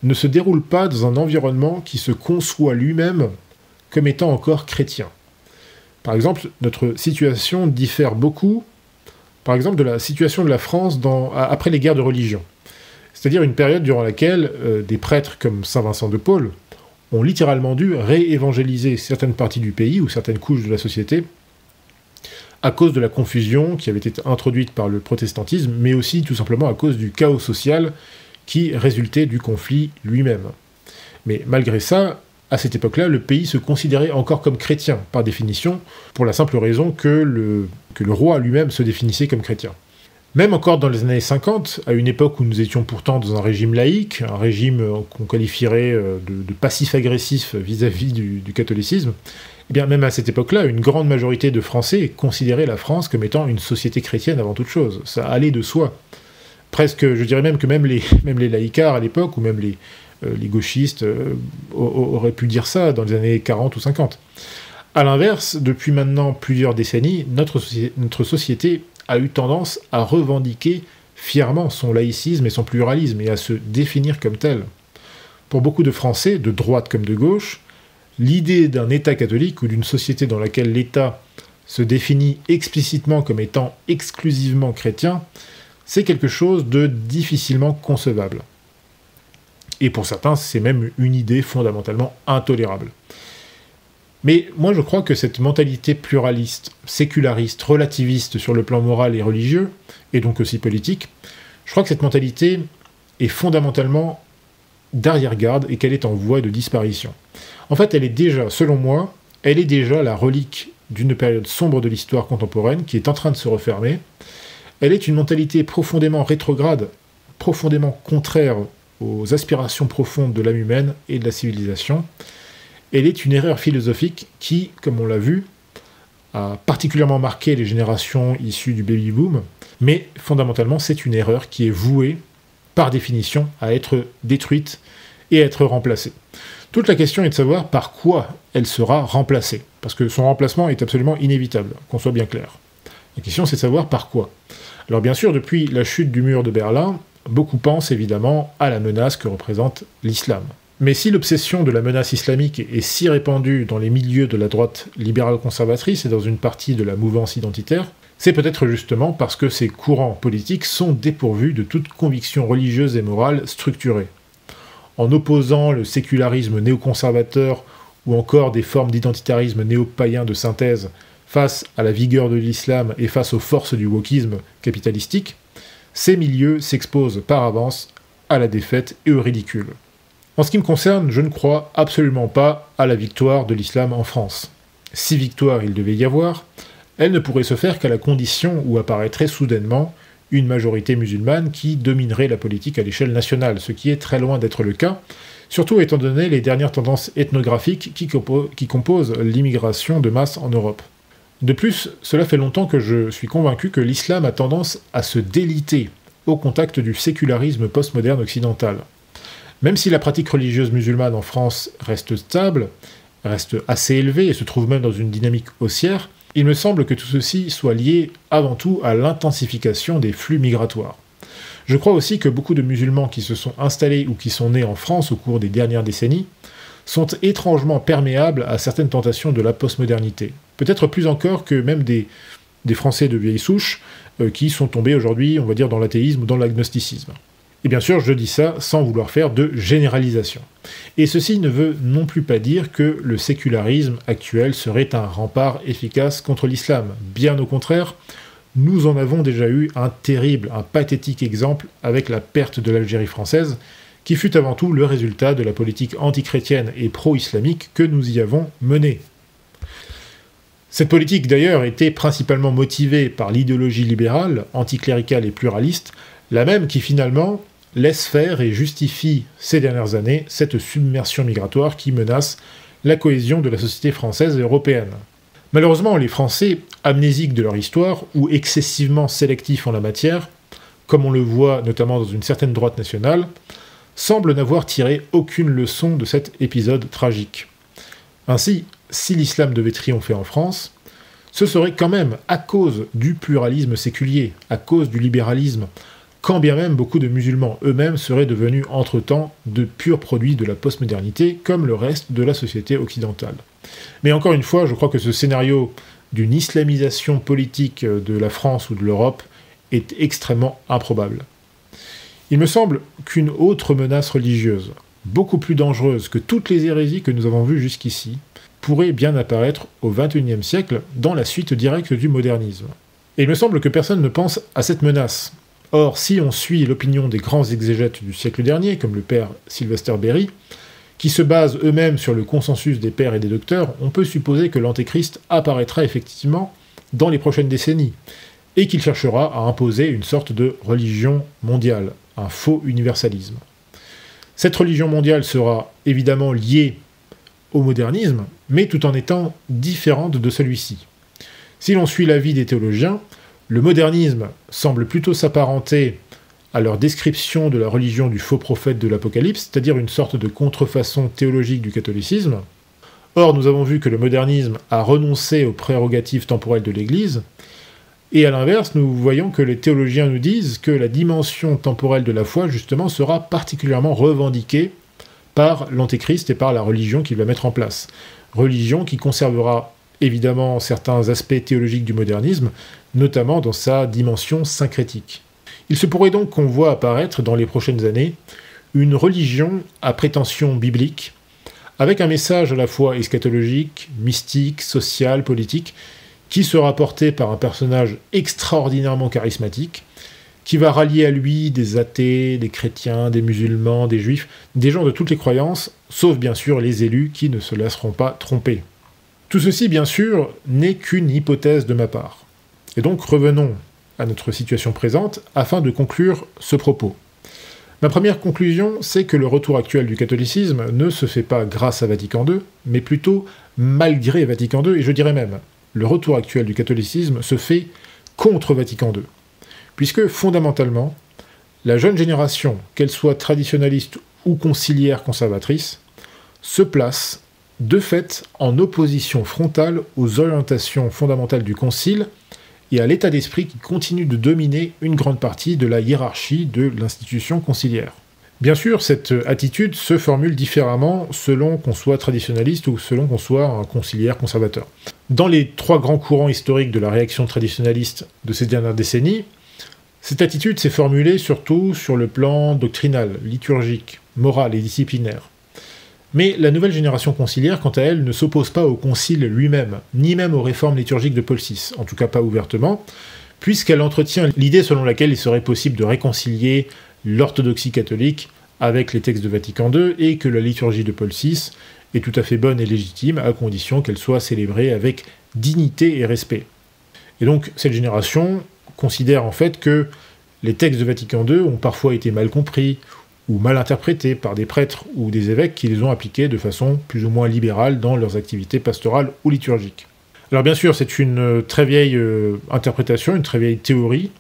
ne se déroule pas dans un environnement qui se conçoit lui-même comme étant encore chrétien. Par exemple, notre situation diffère beaucoup, par exemple, de la situation de la France après les guerres de religion. C'est-à-dire une période durant laquelle des prêtres comme Saint Vincent de Paul ont littéralement dû réévangéliser certaines parties du pays ou certaines couches de la société à cause de la confusion qui avait été introduite par le protestantisme, mais aussi tout simplement à cause du chaos social qui résultait du conflit lui-même. Mais malgré ça, à cette époque-là, le pays se considérait encore comme chrétien, par définition, pour la simple raison que le roi lui-même se définissait comme chrétien. Même encore dans les années 50, à une époque où nous étions pourtant dans un régime laïque, un régime qu'on qualifierait de passif-agressif vis-à-vis du catholicisme, eh bien même à cette époque-là, une grande majorité de Français considéraient la France comme étant une société chrétienne avant toute chose. Ça allait de soi. Presque, je dirais même que même les laïcards à l'époque, ou même les gauchistes auraient pu dire ça dans les années 40 ou 50. A l'inverse, depuis maintenant plusieurs décennies, notre société a eu tendance à revendiquer fièrement son laïcisme et son pluralisme, et à se définir comme tel. Pour beaucoup de Français, de droite comme de gauche, l'idée d'un État catholique ou d'une société dans laquelle l'État se définit explicitement comme étant exclusivement chrétien, c'est quelque chose de difficilement concevable. Et pour certains, c'est même une idée fondamentalement intolérable. Mais moi je crois que cette mentalité pluraliste, séculariste, relativiste sur le plan moral et religieux, et donc aussi politique, je crois que cette mentalité est fondamentalement d'arrière-garde et qu'elle est en voie de disparition. En fait, elle est déjà, selon moi, elle est déjà la relique d'une période sombre de l'histoire contemporaine qui est en train de se refermer. Elle est une mentalité profondément rétrograde, profondément contraire aux aspirations profondes de l'âme humaine et de la civilisation. Elle est une erreur philosophique qui, comme on l'a vu, a particulièrement marqué les générations issues du baby-boom, mais fondamentalement, c'est une erreur qui est vouée, par définition, à être détruite et à être remplacée. Toute la question est de savoir par quoi elle sera remplacée, parce que son remplacement est absolument inévitable, qu'on soit bien clair. La question, c'est de savoir par quoi. Alors bien sûr, depuis la chute du mur de Berlin, beaucoup pensent évidemment à la menace que représente l'islam. Mais si l'obsession de la menace islamique est si répandue dans les milieux de la droite libérale conservatrice et dans une partie de la mouvance identitaire, c'est peut-être justement parce que ces courants politiques sont dépourvus de toute conviction religieuse et morale structurée. En opposant le sécularisme néoconservateur ou encore des formes d'identitarisme néo-païen de synthèse face à la vigueur de l'islam et face aux forces du wokisme capitalistique, ces milieux s'exposent par avance à la défaite et au ridicule. En ce qui me concerne, je ne crois absolument pas à la victoire de l'islam en France. Si victoire il devait y avoir, elle ne pourrait se faire qu'à la condition où apparaîtrait soudainement une majorité musulmane qui dominerait la politique à l'échelle nationale, ce qui est très loin d'être le cas, surtout étant donné les dernières tendances ethnographiques qui composent l'immigration de masse en Europe. De plus, cela fait longtemps que je suis convaincu que l'islam a tendance à se déliter au contact du sécularisme postmoderne occidental. Même si la pratique religieuse musulmane en France reste stable, reste assez élevée et se trouve même dans une dynamique haussière, il me semble que tout ceci soit lié avant tout à l'intensification des flux migratoires. Je crois aussi que beaucoup de musulmans qui se sont installés ou qui sont nés en France au cours des dernières décennies sont étrangement perméables à certaines tentations de la postmodernité. Peut-être plus encore que même des Français de vieille souche qui sont tombés aujourd'hui, on va dire, dans l'athéisme ou dans l'agnosticisme. Et bien sûr, je dis ça sans vouloir faire de généralisation. Et ceci ne veut non plus pas dire que le sécularisme actuel serait un rempart efficace contre l'islam. Bien au contraire, nous en avons déjà eu un terrible, un pathétique exemple avec la perte de l'Algérie française, qui fut avant tout le résultat de la politique antichrétienne et pro-islamique que nous y avons menée. Cette politique d'ailleurs était principalement motivée par l'idéologie libérale, anticléricale et pluraliste, la même qui finalement laisse faire et justifie ces dernières années cette submersion migratoire qui menace la cohésion de la société française et européenne. Malheureusement, les Français, amnésiques de leur histoire ou excessivement sélectifs en la matière, comme on le voit notamment dans une certaine droite nationale, semblent n'avoir tiré aucune leçon de cet épisode tragique. Ainsi, si l'islam devait triompher en France, ce serait quand même à cause du pluralisme séculier, à cause du libéralisme, quand bien même beaucoup de musulmans eux-mêmes seraient devenus entre-temps de purs produits de la postmodernité, comme le reste de la société occidentale. Mais encore une fois, je crois que ce scénario d'une islamisation politique de la France ou de l'Europe est extrêmement improbable. Il me semble qu'une autre menace religieuse, beaucoup plus dangereuse que toutes les hérésies que nous avons vues jusqu'ici, pourrait bien apparaître au XXIe siècle dans la suite directe du modernisme. Et il me semble que personne ne pense à cette menace. Or, si on suit l'opinion des grands exégètes du siècle dernier, comme le père Sylvester Berry, qui se basent eux-mêmes sur le consensus des pères et des docteurs, on peut supposer que l'Antéchrist apparaîtra effectivement dans les prochaines décennies, et qu'il cherchera à imposer une sorte de religion mondiale, un faux universalisme. Cette religion mondiale sera évidemment liée au modernisme, mais tout en étant différente de celui-ci. Si l'on suit l'avis des théologiens, le modernisme semble plutôt s'apparenter à leur description de la religion du faux prophète de l'Apocalypse, c'est-à-dire une sorte de contrefaçon théologique du catholicisme. Or, nous avons vu que le modernisme a renoncé aux prérogatives temporelles de l'Église, et à l'inverse, nous voyons que les théologiens nous disent que la dimension temporelle de la foi, justement, sera particulièrement revendiquée par l'Antéchrist et par la religion qu'il va mettre en place. Religion qui conservera évidemment certains aspects théologiques du modernisme, notamment dans sa dimension syncrétique. Il se pourrait donc qu'on voit apparaître dans les prochaines années une religion à prétention biblique, avec un message à la fois eschatologique, mystique, social, politique, qui sera porté par un personnage extraordinairement charismatique, qui va rallier à lui des athées, des chrétiens, des musulmans, des juifs, des gens de toutes les croyances, sauf bien sûr les élus qui ne se laisseront pas tromper. Tout ceci, bien sûr, n'est qu'une hypothèse de ma part. Et donc revenons à notre situation présente afin de conclure ce propos. Ma première conclusion, c'est que le retour actuel du catholicisme ne se fait pas grâce à Vatican II, mais plutôt malgré Vatican II, et je dirais même, le retour actuel du catholicisme se fait contre Vatican II. Puisque, fondamentalement, la jeune génération, qu'elle soit traditionnaliste ou conciliaire conservatrice, se place, de fait, en opposition frontale aux orientations fondamentales du Concile et à l'état d'esprit qui continue de dominer une grande partie de la hiérarchie de l'institution conciliaire. Bien sûr, cette attitude se formule différemment selon qu'on soit traditionnaliste ou selon qu'on soit un conciliaire conservateur. Dans les trois grands courants historiques de la réaction traditionnaliste de ces dernières décennies, cette attitude s'est formulée surtout sur le plan doctrinal, liturgique, moral et disciplinaire. Mais la nouvelle génération conciliaire, quant à elle, ne s'oppose pas au concile lui-même, ni même aux réformes liturgiques de Paul VI, en tout cas pas ouvertement, puisqu'elle entretient l'idée selon laquelle il serait possible de réconcilier l'orthodoxie catholique avec les textes de Vatican II, et que la liturgie de Paul VI est tout à fait bonne et légitime, à condition qu'elle soit célébrée avec dignité et respect. Et donc, cette génération considère en fait que les textes de Vatican II ont parfois été mal compris, ou mal interprétés par des prêtres ou des évêques qui les ont appliqués de façon plus ou moins libérale dans leurs activités pastorales ou liturgiques. Alors bien sûr, c'est une très vieille interprétation, une très vieille théorie,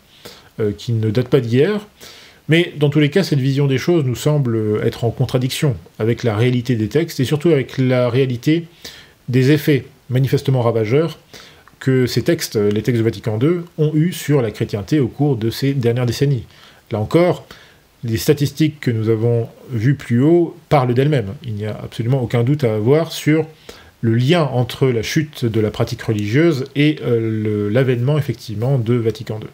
qui ne date pas d'hier, mais dans tous les cas, cette vision des choses nous semble être en contradiction avec la réalité des textes, et surtout avec la réalité des effets manifestement ravageurs que ces textes, les textes de Vatican II, ont eu sur la chrétienté au cours de ces dernières décennies. Là encore, les statistiques que nous avons vues plus haut parlent d'elles-mêmes. Il n'y a absolument aucun doute à avoir sur le lien entre la chute de la pratique religieuse et l'avènement, effectivement, de Vatican II.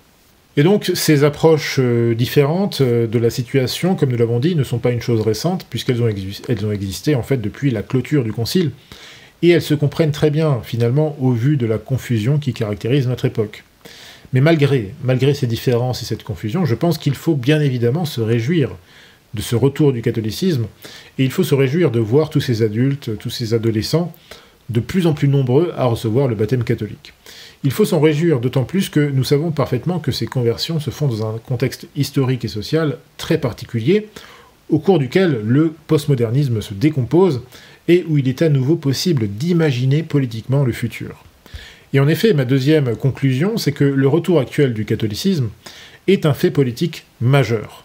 Et donc, ces approches différentes de la situation, comme nous l'avons dit, ne sont pas une chose récente, puisqu'elles ont existé, en fait, depuis la clôture du Concile, et elles se comprennent très bien, finalement, au vu de la confusion qui caractérise notre époque. Mais malgré ces différences et cette confusion, je pense qu'il faut bien évidemment se réjouir de ce retour du catholicisme, et il faut se réjouir de voir tous ces adultes, tous ces adolescents, de plus en plus nombreux à recevoir le baptême catholique. Il faut s'en réjouir d'autant plus que nous savons parfaitement que ces conversions se font dans un contexte historique et social très particulier, au cours duquel le postmodernisme se décompose, et où il est à nouveau possible d'imaginer politiquement le futur. Et en effet, ma deuxième conclusion, c'est que le retour actuel du catholicisme est un fait politique majeur.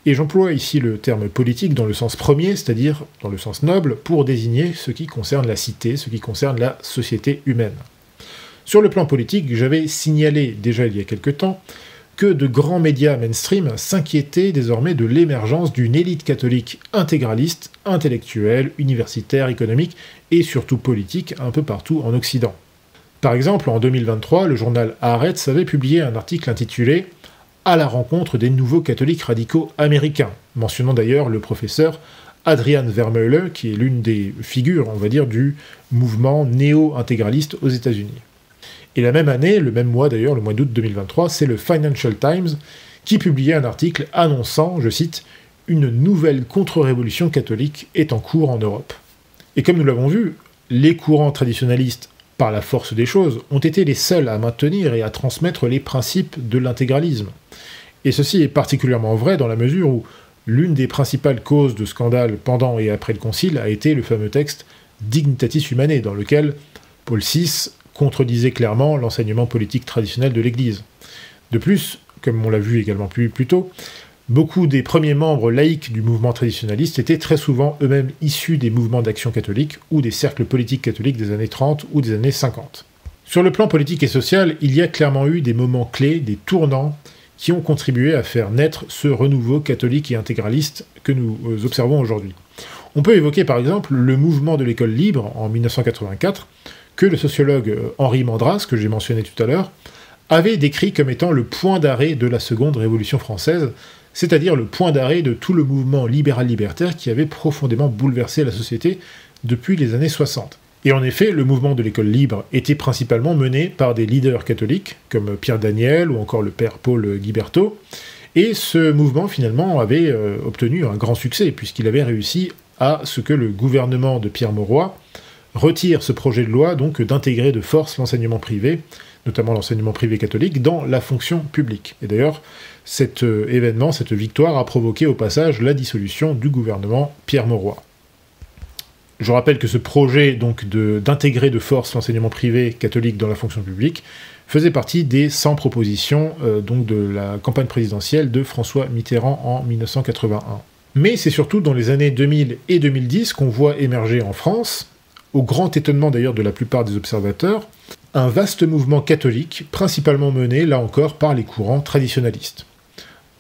Et j'emploie ici le terme politique dans le sens premier, c'est-à-dire dans le sens noble, pour désigner ce qui concerne la cité, ce qui concerne la société humaine. Sur le plan politique, j'avais signalé déjà il y a quelque temps que de grands médias mainstream s'inquiétaient désormais de l'émergence d'une élite catholique intégraliste, intellectuelle, universitaire, économique et surtout politique un peu partout en Occident. Par exemple, en 2023, le journal Haaretz avait publié un article intitulé « À la rencontre des nouveaux catholiques radicaux américains », mentionnant d'ailleurs le professeur Adrian Vermeulen, qui est l'une des figures, on va dire, du mouvement néo-intégraliste aux États-Unis. Et la même année, le même mois d'ailleurs, le mois d'août 2023, c'est le Financial Times qui publiait un article annonçant, je cite, « Une nouvelle contre-révolution catholique est en cours en Europe ». Et comme nous l'avons vu, les courants traditionnalistes, par la force des choses, ont été les seuls à maintenir et à transmettre les principes de l'intégralisme. Et ceci est particulièrement vrai dans la mesure où l'une des principales causes de scandale pendant et après le Concile a été le fameux texte Dignitatis Humanae, dans lequel Paul VI contredisait clairement l'enseignement politique traditionnel de l'Église. De plus, comme on l'a vu également plus tôt, beaucoup des premiers membres laïcs du mouvement traditionnaliste étaient très souvent eux-mêmes issus des mouvements d'action catholique ou des cercles politiques catholiques des années 30 ou des années 50. Sur le plan politique et social, il y a clairement eu des moments clés, des tournants, qui ont contribué à faire naître ce renouveau catholique et intégraliste que nous observons aujourd'hui. On peut évoquer par exemple le mouvement de l'école libre en 1984, que le sociologue Henri Mandras, que j'ai mentionné tout à l'heure, avait décrit comme étant le point d'arrêt de la Seconde Révolution française, c'est-à-dire le point d'arrêt de tout le mouvement libéral-libertaire qui avait profondément bouleversé la société depuis les années 60. Et en effet, le mouvement de l'école libre était principalement mené par des leaders catholiques, comme Pierre Daniel ou encore le père Paul Guiberto, et ce mouvement finalement avait obtenu un grand succès, puisqu'il avait réussi à ce que le gouvernement de Pierre Mauroy retire ce projet de loi donc d'intégrer de force l'enseignement privé, notamment l'enseignement privé catholique, dans la fonction publique. Et d'ailleurs, cet événement, cette victoire a provoqué au passage la dissolution du gouvernement Pierre Mauroy. Je rappelle que ce projet donc d'intégrer de force l'enseignement privé catholique dans la fonction publique faisait partie des 100 propositions donc de la campagne présidentielle de François Mitterrand en 1981. Mais c'est surtout dans les années 2000 et 2010 qu'on voit émerger en France, au grand étonnement d'ailleurs de la plupart des observateurs, un vaste mouvement catholique, principalement mené, là encore, par les courants traditionnalistes.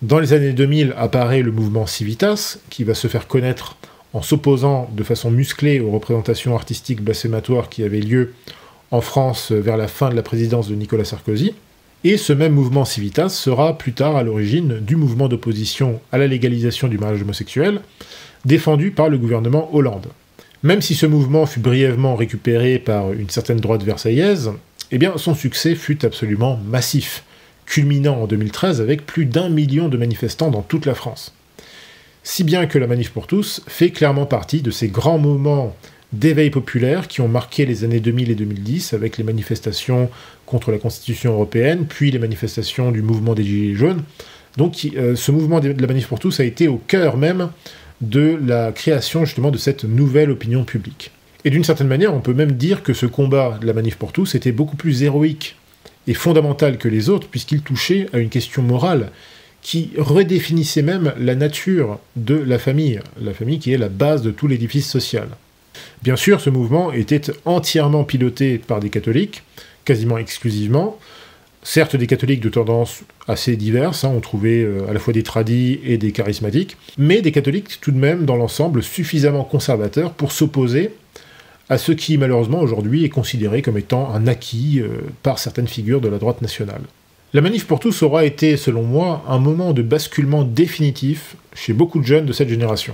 Dans les années 2000 apparaît le mouvement Civitas, qui va se faire connaître en s'opposant de façon musclée aux représentations artistiques blasphématoires qui avaient lieu en France vers la fin de la présidence de Nicolas Sarkozy. Et ce même mouvement Civitas sera plus tard à l'origine du mouvement d'opposition à la légalisation du mariage homosexuel, défendu par le gouvernement Hollande. Même si ce mouvement fut brièvement récupéré par une certaine droite versaillaise, eh bien son succès fut absolument massif, culminant en 2013 avec plus d'1 million de manifestants dans toute la France. Si bien que la Manif pour tous fait clairement partie de ces grands moments d'éveil populaire qui ont marqué les années 2000 et 2010 avec les manifestations contre la Constitution européenne, puis les manifestations du mouvement des Gilets jaunes. Donc ce mouvement de la Manif pour tous a été au cœur même de la création justement de cette nouvelle opinion publique. Et d'une certaine manière, on peut même dire que ce combat de la Manif pour tous était beaucoup plus héroïque et fondamental que les autres, puisqu'il touchait à une question morale qui redéfinissait même la nature de la famille qui est la base de tout l'édifice social. Bien sûr, ce mouvement était entièrement piloté par des catholiques, quasiment exclusivement, certes des catholiques de tendance assez diverses, on trouvait à la fois des tradis et des charismatiques, mais des catholiques tout de même dans l'ensemble suffisamment conservateurs pour s'opposer à ce qui malheureusement aujourd'hui est considéré comme étant un acquis par certaines figures de la droite nationale. La Manif pour tous aura été, selon moi, un moment de basculement définitif chez beaucoup de jeunes de cette génération.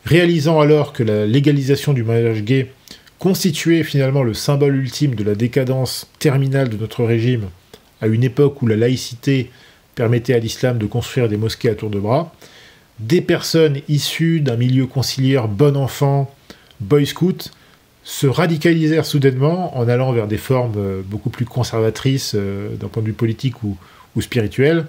Réalisant alors que la légalisation du mariage gay constituait finalement le symbole ultime de la décadence terminale de notre régime, à une époque où la laïcité permettait à l'islam de construire des mosquées à tour de bras, des personnes issues d'un milieu conciliaire bon enfant, boy scout, se radicalisèrent soudainement en allant vers des formes beaucoup plus conservatrices d'un point de vue politique ou spirituel,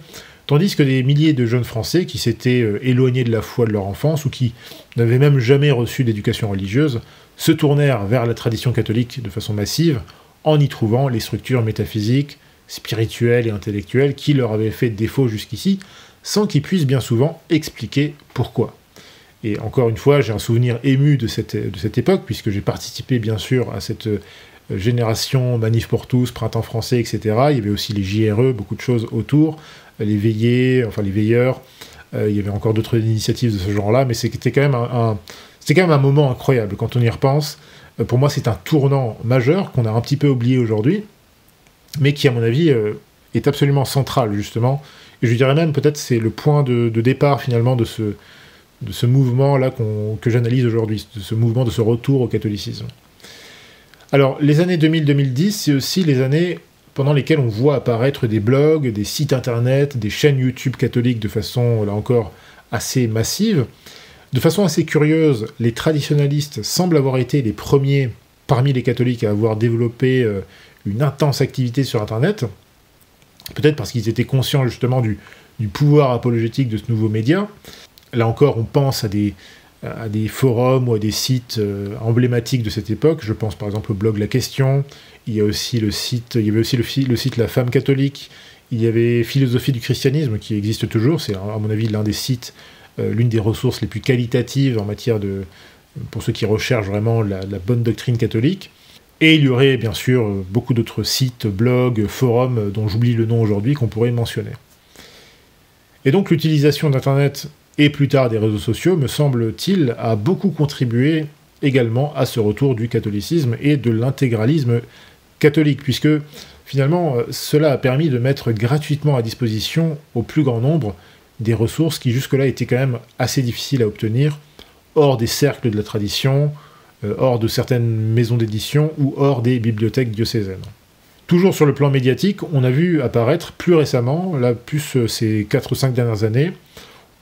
tandis que des milliers de jeunes Français qui s'étaient éloignés de la foi de leur enfance ou qui n'avaient même jamais reçu d'éducation religieuse se tournèrent vers la tradition catholique de façon massive en y trouvant les structures métaphysiques, spirituelles et intellectuelles qui leur avaient fait défaut jusqu'ici, sans qu'ils puissent bien souvent expliquer pourquoi. Et encore une fois, j'ai un souvenir ému de cette époque, puisque j'ai participé bien sûr à cette génération Manif pour tous, Printemps français, etc. Il y avait aussi les JRE, beaucoup de choses autour, les veillées, enfin les veilleurs, il y avait encore d'autres initiatives de ce genre-là, mais c'était quand même un moment incroyable quand on y repense. Pour moi, c'est un tournant majeur qu'on a un petit peu oublié aujourd'hui, mais qui, à mon avis, est absolument central, justement. Et je dirais même, peut-être, c'est le point de départ, finalement, de ce mouvement-là que j'analyse aujourd'hui, de ce mouvement, de ce retour au catholicisme. Alors, les années 2000-2010, c'est aussi les années pendant lesquelles on voit apparaître des blogs, des sites internet, des chaînes YouTube catholiques de façon, là encore, assez massive. De façon assez curieuse, les traditionalistes semblent avoir été les premiers parmi les catholiques à avoir développé une intense activité sur Internet, peut-être parce qu'ils étaient conscients justement du pouvoir apologétique de ce nouveau média. Là encore, on pense à des forums ou à des sites emblématiques de cette époque. Je pense par exemple au blog La Question, il y avait aussi le site La Femme catholique, il y avait Philosophie du christianisme qui existe toujours, c'est à mon avis l'un des sites, l'une des ressources les plus qualitatives en matière pour ceux qui recherchent vraiment la bonne doctrine catholique. Et il y aurait bien sûr beaucoup d'autres sites, blogs, forums dont j'oublie le nom aujourd'hui qu'on pourrait mentionner. Et donc l'utilisation d'Internet et plus tard des réseaux sociaux, me semble-t-il, a beaucoup contribué également à ce retour du catholicisme et de l'intégralisme catholique, puisque finalement cela a permis de mettre gratuitement à disposition au plus grand nombre des ressources qui jusque-là étaient quand même assez difficiles à obtenir, hors des cercles de la tradition, hors de certaines maisons d'édition ou hors des bibliothèques diocésaines. Toujours sur le plan médiatique, on a vu apparaître plus récemment, là plus ces 4 ou 5 dernières années,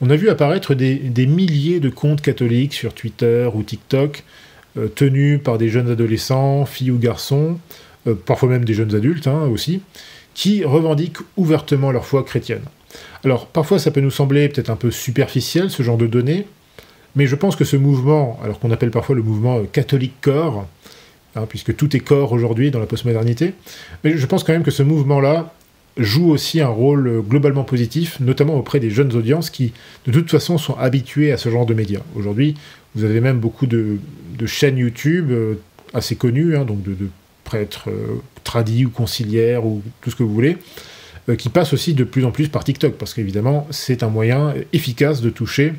on a vu apparaître des milliers de comptes catholiques sur Twitter ou TikTok, tenus par des jeunes adolescents, filles ou garçons, parfois même des jeunes adultes aussi, qui revendiquent ouvertement leur foi chrétienne. Alors parfois ça peut nous sembler peut-être un peu superficiel ce genre de données, mais je pense que ce mouvement, alors qu'on appelle parfois le mouvement catholique core, puisque tout est corps aujourd'hui dans la postmodernité, mais je pense quand même que ce mouvement-là joue aussi un rôle globalement positif, notamment auprès des jeunes audiences qui, de toute façon, sont habituées à ce genre de médias. Aujourd'hui, vous avez même beaucoup de chaînes YouTube assez connues, donc de prêtres tradis ou conciliaires ou tout ce que vous voulez, qui passent aussi de plus en plus par TikTok, parce qu'évidemment, c'est un moyen efficace de toucher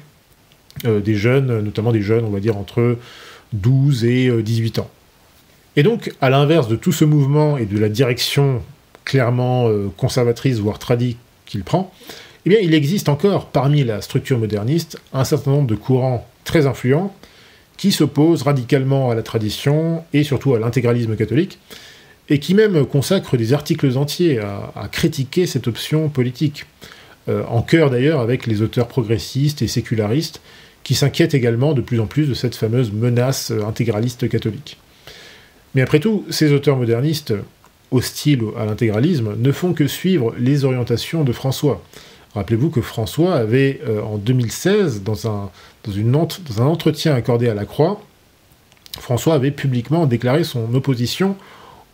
des jeunes, notamment des jeunes, on va dire, entre 12 et 18 ans. Et donc, à l'inverse de tout ce mouvement et de la direction clairement conservatrice, voire tradie qu'il prend, eh bien, il existe encore, parmi la structure moderniste, un certain nombre de courants très influents qui s'opposent radicalement à la tradition et surtout à l'intégralisme catholique, et qui même consacrent des articles entiers à critiquer cette option politique, en chœur d'ailleurs avec les auteurs progressistes et sécularistes, qui s'inquiètent également de plus en plus de cette fameuse menace intégraliste catholique. Mais après tout, ces auteurs modernistes hostiles à l'intégralisme ne font que suivre les orientations de François. Rappelez-vous que François avait, en 2016, dans un entretien accordé à la Croix, François avait publiquement déclaré son opposition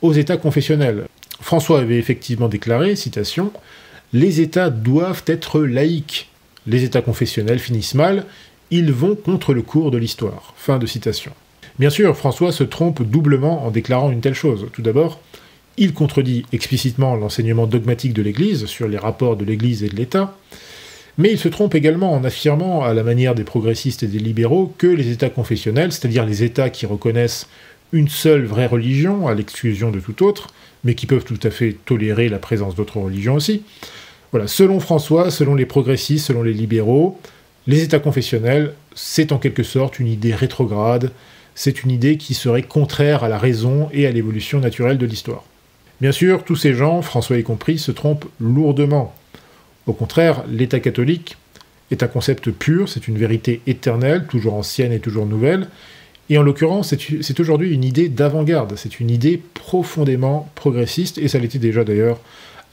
aux États confessionnels. François avait effectivement déclaré, citation, « Les États doivent être laïques. Les États confessionnels finissent mal, ils vont contre le cours de l'histoire. » Fin de citation. Bien sûr, François se trompe doublement en déclarant une telle chose. Tout d'abord, il contredit explicitement l'enseignement dogmatique de l'Église sur les rapports de l'Église et de l'État, mais il se trompe également en affirmant, à la manière des progressistes et des libéraux, que les États confessionnels, c'est-à-dire les États qui reconnaissent une seule vraie religion, à l'exclusion de toute autre, mais qui peuvent tout à fait tolérer la présence d'autres religions aussi, voilà, selon François, selon les progressistes, selon les libéraux, les États confessionnels, c'est en quelque sorte une idée rétrograde, c'est une idée qui serait contraire à la raison et à l'évolution naturelle de l'histoire. Bien sûr, tous ces gens, François y compris, se trompent lourdement. Au contraire, l'État catholique est un concept pur, c'est une vérité éternelle, toujours ancienne et toujours nouvelle, et en l'occurrence, c'est aujourd'hui une idée d'avant-garde, c'est une idée profondément progressiste, et ça l'était déjà d'ailleurs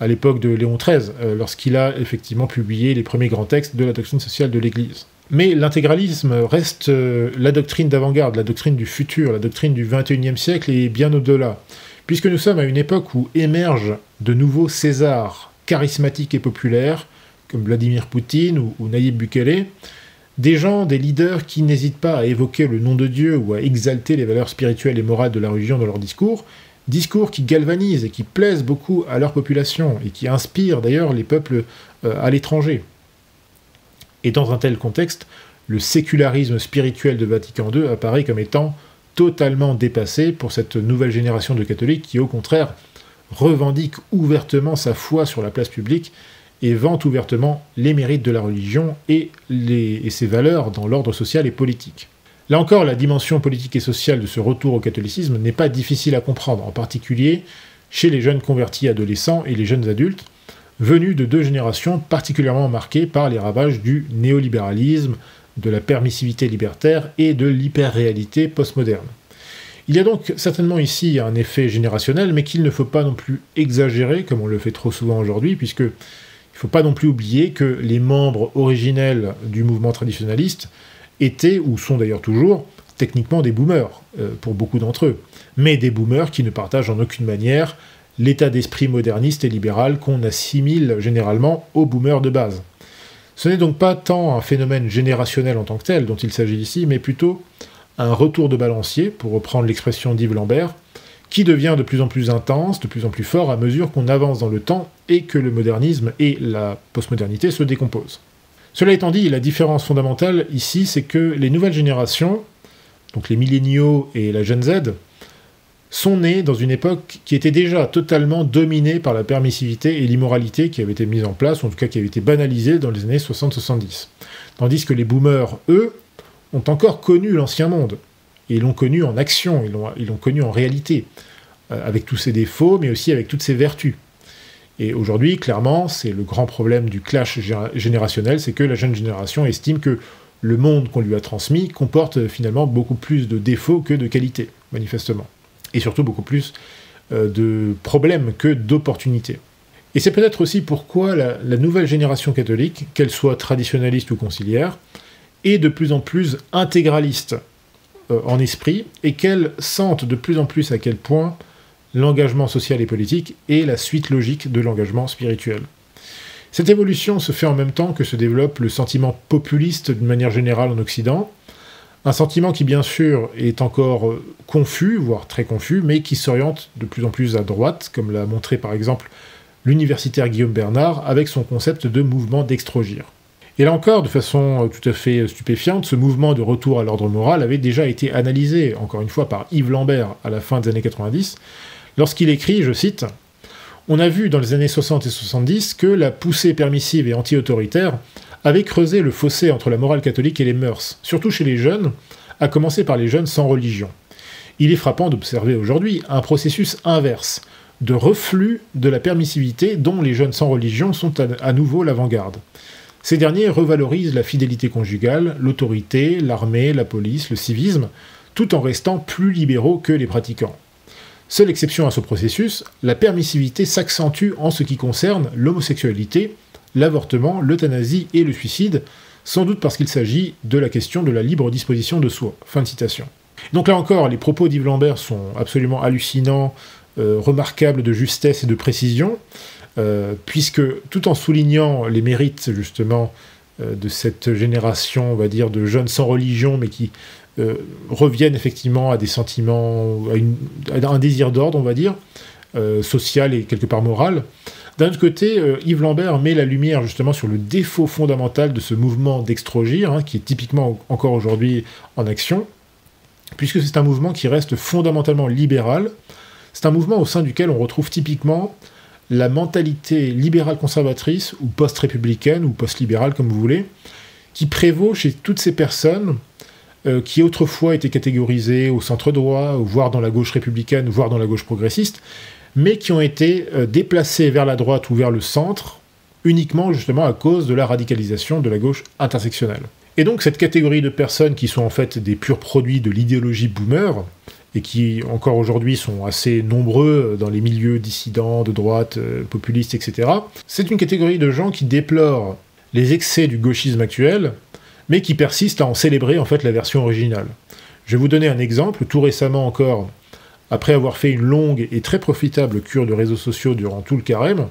à l'époque de Léon XIII, lorsqu'il a effectivement publié les premiers grands textes de la doctrine sociale de l'Église. Mais l'intégralisme reste la doctrine d'avant-garde, la doctrine du futur, la doctrine du XXIe siècle et bien au-delà, puisque nous sommes à une époque où émergent de nouveaux Césars charismatiques et populaires, comme Vladimir Poutine ou Nayib Bukele, des gens, des leaders qui n'hésitent pas à évoquer le nom de Dieu ou à exalter les valeurs spirituelles et morales de la religion dans leurs discours qui galvanisent et qui plaisent beaucoup à leur population et qui inspirent d'ailleurs les peuples à l'étranger. Et dans un tel contexte, le sécularisme spirituel de Vatican II apparaît comme étant totalement dépassé pour cette nouvelle génération de catholiques qui, au contraire, revendique ouvertement sa foi sur la place publique et vante ouvertement les mérites de la religion et ses valeurs dans l'ordre social et politique. Là encore, la dimension politique et sociale de ce retour au catholicisme n'est pas difficile à comprendre, en particulier chez les jeunes convertis adolescents et les jeunes adultes, venus de deux générations particulièrement marquées par les ravages du néolibéralisme, de la permissivité libertaire et de l'hyper-réalité postmoderne. Il y a donc certainement ici un effet générationnel, mais qu'il ne faut pas non plus exagérer, comme on le fait trop souvent aujourd'hui, puisque il ne faut pas non plus oublier que les membres originels du mouvement traditionnaliste étaient, ou sont d'ailleurs toujours, techniquement des boomers, pour beaucoup d'entre eux, mais des boomers qui ne partagent en aucune manière l'état d'esprit moderniste et libéral qu'on assimile généralement aux boomers de base. Ce n'est donc pas tant un phénomène générationnel en tant que tel dont il s'agit ici, mais plutôt un retour de balancier, pour reprendre l'expression d'Yves Lambert, qui devient de plus en plus intense, de plus en plus fort à mesure qu'on avance dans le temps et que le modernisme et la postmodernité se décomposent. Cela étant dit, la différence fondamentale ici, c'est que les nouvelles générations, donc les milléniaux et la Gen Z, sont nés dans une époque qui était déjà totalement dominée par la permissivité et l'immoralité qui avait été mise en place, ou en tout cas qui avait été banalisée dans les années 60-70. Tandis que les boomers, eux, ont encore connu l'ancien monde. Et ils l'ont connu en action, ils l'ont connu en réalité, avec tous ses défauts, mais aussi avec toutes ses vertus. Et aujourd'hui, clairement, c'est le grand problème du clash générationnel, c'est que la jeune génération estime que le monde qu'on lui a transmis comporte finalement beaucoup plus de défauts que de qualités, manifestement. Et surtout beaucoup plus de problèmes que d'opportunités. Et c'est peut-être aussi pourquoi la nouvelle génération catholique, qu'elle soit traditionnaliste ou conciliaire, est de plus en plus intégraliste en esprit, et qu'elle sente de plus en plus à quel point l'engagement social et politique est la suite logique de l'engagement spirituel. Cette évolution se fait en même temps que se développe le sentiment populiste d'une manière générale en Occident, un sentiment qui bien sûr est encore confus, voire très confus, mais qui s'oriente de plus en plus à droite, comme l'a montré par exemple l'universitaire Guillaume Bernard avec son concept de mouvement d'extrogir. Et là encore, de façon tout à fait stupéfiante, ce mouvement de retour à l'ordre moral avait déjà été analysé, encore une fois, par Yves Lambert à la fin des années 90, lorsqu'il écrit, je cite, « On a vu dans les années 60 et 70 que la poussée permissive et anti-autoritaire avait creusé le fossé entre la morale catholique et les mœurs, surtout chez les jeunes, à commencer par les jeunes sans religion. Il est frappant d'observer aujourd'hui un processus inverse, de reflux de la permissivité dont les jeunes sans religion sont à nouveau l'avant-garde. Ces derniers revalorisent la fidélité conjugale, l'autorité, l'armée, la police, le civisme, tout en restant plus libéraux que les pratiquants. Seule exception à ce processus, la permissivité s'accentue en ce qui concerne l'homosexualité, l'avortement, l'euthanasie et le suicide, sans doute parce qu'il s'agit de la question de la libre disposition de soi. » Fin de citation. Donc là encore, les propos d'Yves Lambert sont absolument hallucinants, remarquables de justesse et de précision, puisque tout en soulignant les mérites justement de cette génération, on va dire, de jeunes sans religion, mais qui reviennent effectivement à des sentiments, à un désir d'ordre, on va dire, social et quelque part moral. D'un autre côté, Yves Lambert met la lumière justement sur le défaut fondamental de ce mouvement d'extrogir, qui est typiquement encore aujourd'hui en action, puisque c'est un mouvement qui reste fondamentalement libéral. C'est un mouvement au sein duquel on retrouve typiquement la mentalité libérale conservatrice, ou post-républicaine, ou post-libérale, comme vous voulez, qui prévaut chez toutes ces personnes qui autrefois étaient catégorisées au centre-droit, voire dans la gauche républicaine, voire dans la gauche progressiste, mais qui ont été déplacées vers la droite ou vers le centre, uniquement justement à cause de la radicalisation de la gauche intersectionnelle. Et donc cette catégorie de personnes qui sont en fait des purs produits de l'idéologie boomer, et qui encore aujourd'hui sont assez nombreux dans les milieux dissidents, de droite, populistes, etc., c'est une catégorie de gens qui déplorent les excès du gauchisme actuel, mais qui persistent à en célébrer en fait la version originale. Je vais vous donner un exemple. Tout récemment encore, après avoir fait une longue et très profitable cure de réseaux sociaux durant tout le carême,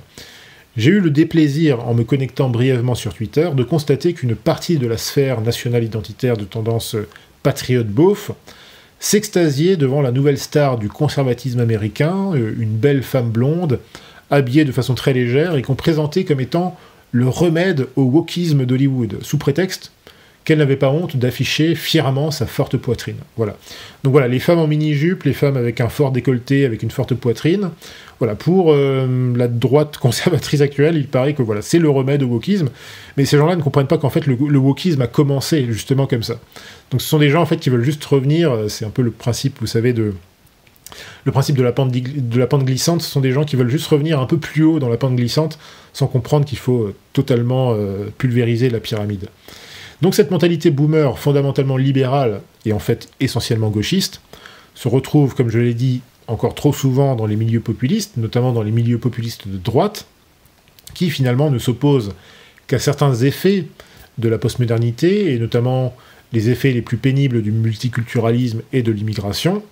J'ai eu le déplaisir, en me connectant brièvement sur Twitter, de constater qu'une partie de la sphère nationale identitaire de tendance patriote beauf s'extasiait devant la nouvelle star du conservatisme américain, une belle femme blonde, habillée de façon très légère et qu'on présentait comme étant le remède au wokisme d'Hollywood, sous prétexte qu'elle n'avait pas honte d'afficher fièrement sa forte poitrine. Voilà. Donc voilà, les femmes en mini-jupe, les femmes avec un fort décolleté, avec une forte poitrine. Voilà, pour la droite conservatrice actuelle, il paraît que voilà, c'est le remède au wokisme. Mais ces gens-là ne comprennent pas qu'en fait, le wokisme a commencé justement comme ça. Donc ce sont des gens en fait qui veulent juste revenir, c'est un peu le principe, vous savez, le principe de la pente glissante, ce sont des gens qui veulent juste revenir un peu plus haut dans la pente glissante, sans comprendre qu'il faut totalement pulvériser la pyramide. Donc cette mentalité boomer, fondamentalement libérale, et en fait essentiellement gauchiste, se retrouve, comme je l'ai dit, encore trop souvent dans les milieux populistes, notamment dans les milieux populistes de droite, qui finalement ne s'opposent qu'à certains effets de la postmodernité, et notamment les effets les plus pénibles du multiculturalisme et de l'immigration,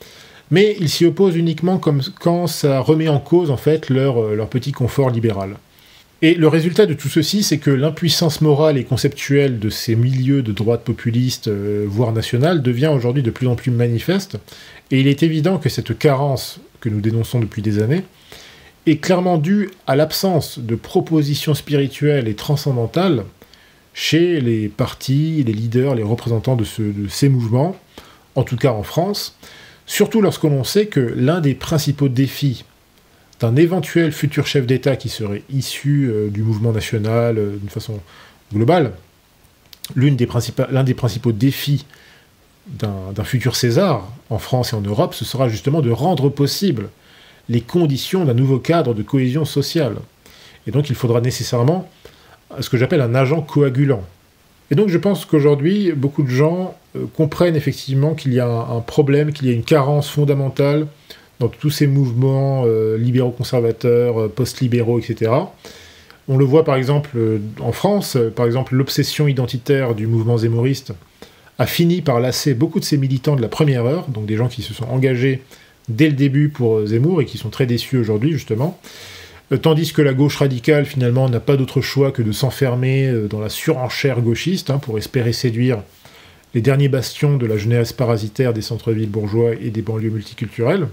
mais ils s'y opposent uniquement quand ça remet en cause en fait leur petit confort libéral. Et le résultat de tout ceci, c'est que l'impuissance morale et conceptuelle de ces milieux de droite populiste, voire nationale, devient aujourd'hui de plus en plus manifeste, et il est évident que cette carence que nous dénonçons depuis des années est clairement due à l'absence de propositions spirituelles et transcendantales chez les partis, les leaders, les représentants de ces mouvements, en tout cas en France, surtout lorsque l'on sait que l'un des principaux défis d'un éventuel futur chef d'État qui serait issu du mouvement national d'une façon globale, l'un des principaux défis d'un futur César en France et en Europe, ce sera justement de rendre possible les conditions d'un nouveau cadre de cohésion sociale. Et donc il faudra nécessairement ce que j'appelle un agent coagulant. Et donc je pense qu'aujourd'hui, beaucoup de gens comprennent effectivement qu'il y a un problème, qu'il y a une carence fondamentale dans tous ces mouvements libéraux-conservateurs, post-libéraux, etc. On le voit par exemple en France, par exemple l'obsession identitaire du mouvement zémoriste a fini par lasser beaucoup de ces militants de la première heure, donc des gens qui se sont engagés dès le début pour Zemmour et qui sont très déçus aujourd'hui justement, tandis que la gauche radicale finalement n'a pas d'autre choix que de s'enfermer dans la surenchère gauchiste pour espérer séduire les derniers bastions de la jeunesse parasitaire des centres-villes bourgeois et des banlieues multiculturelles.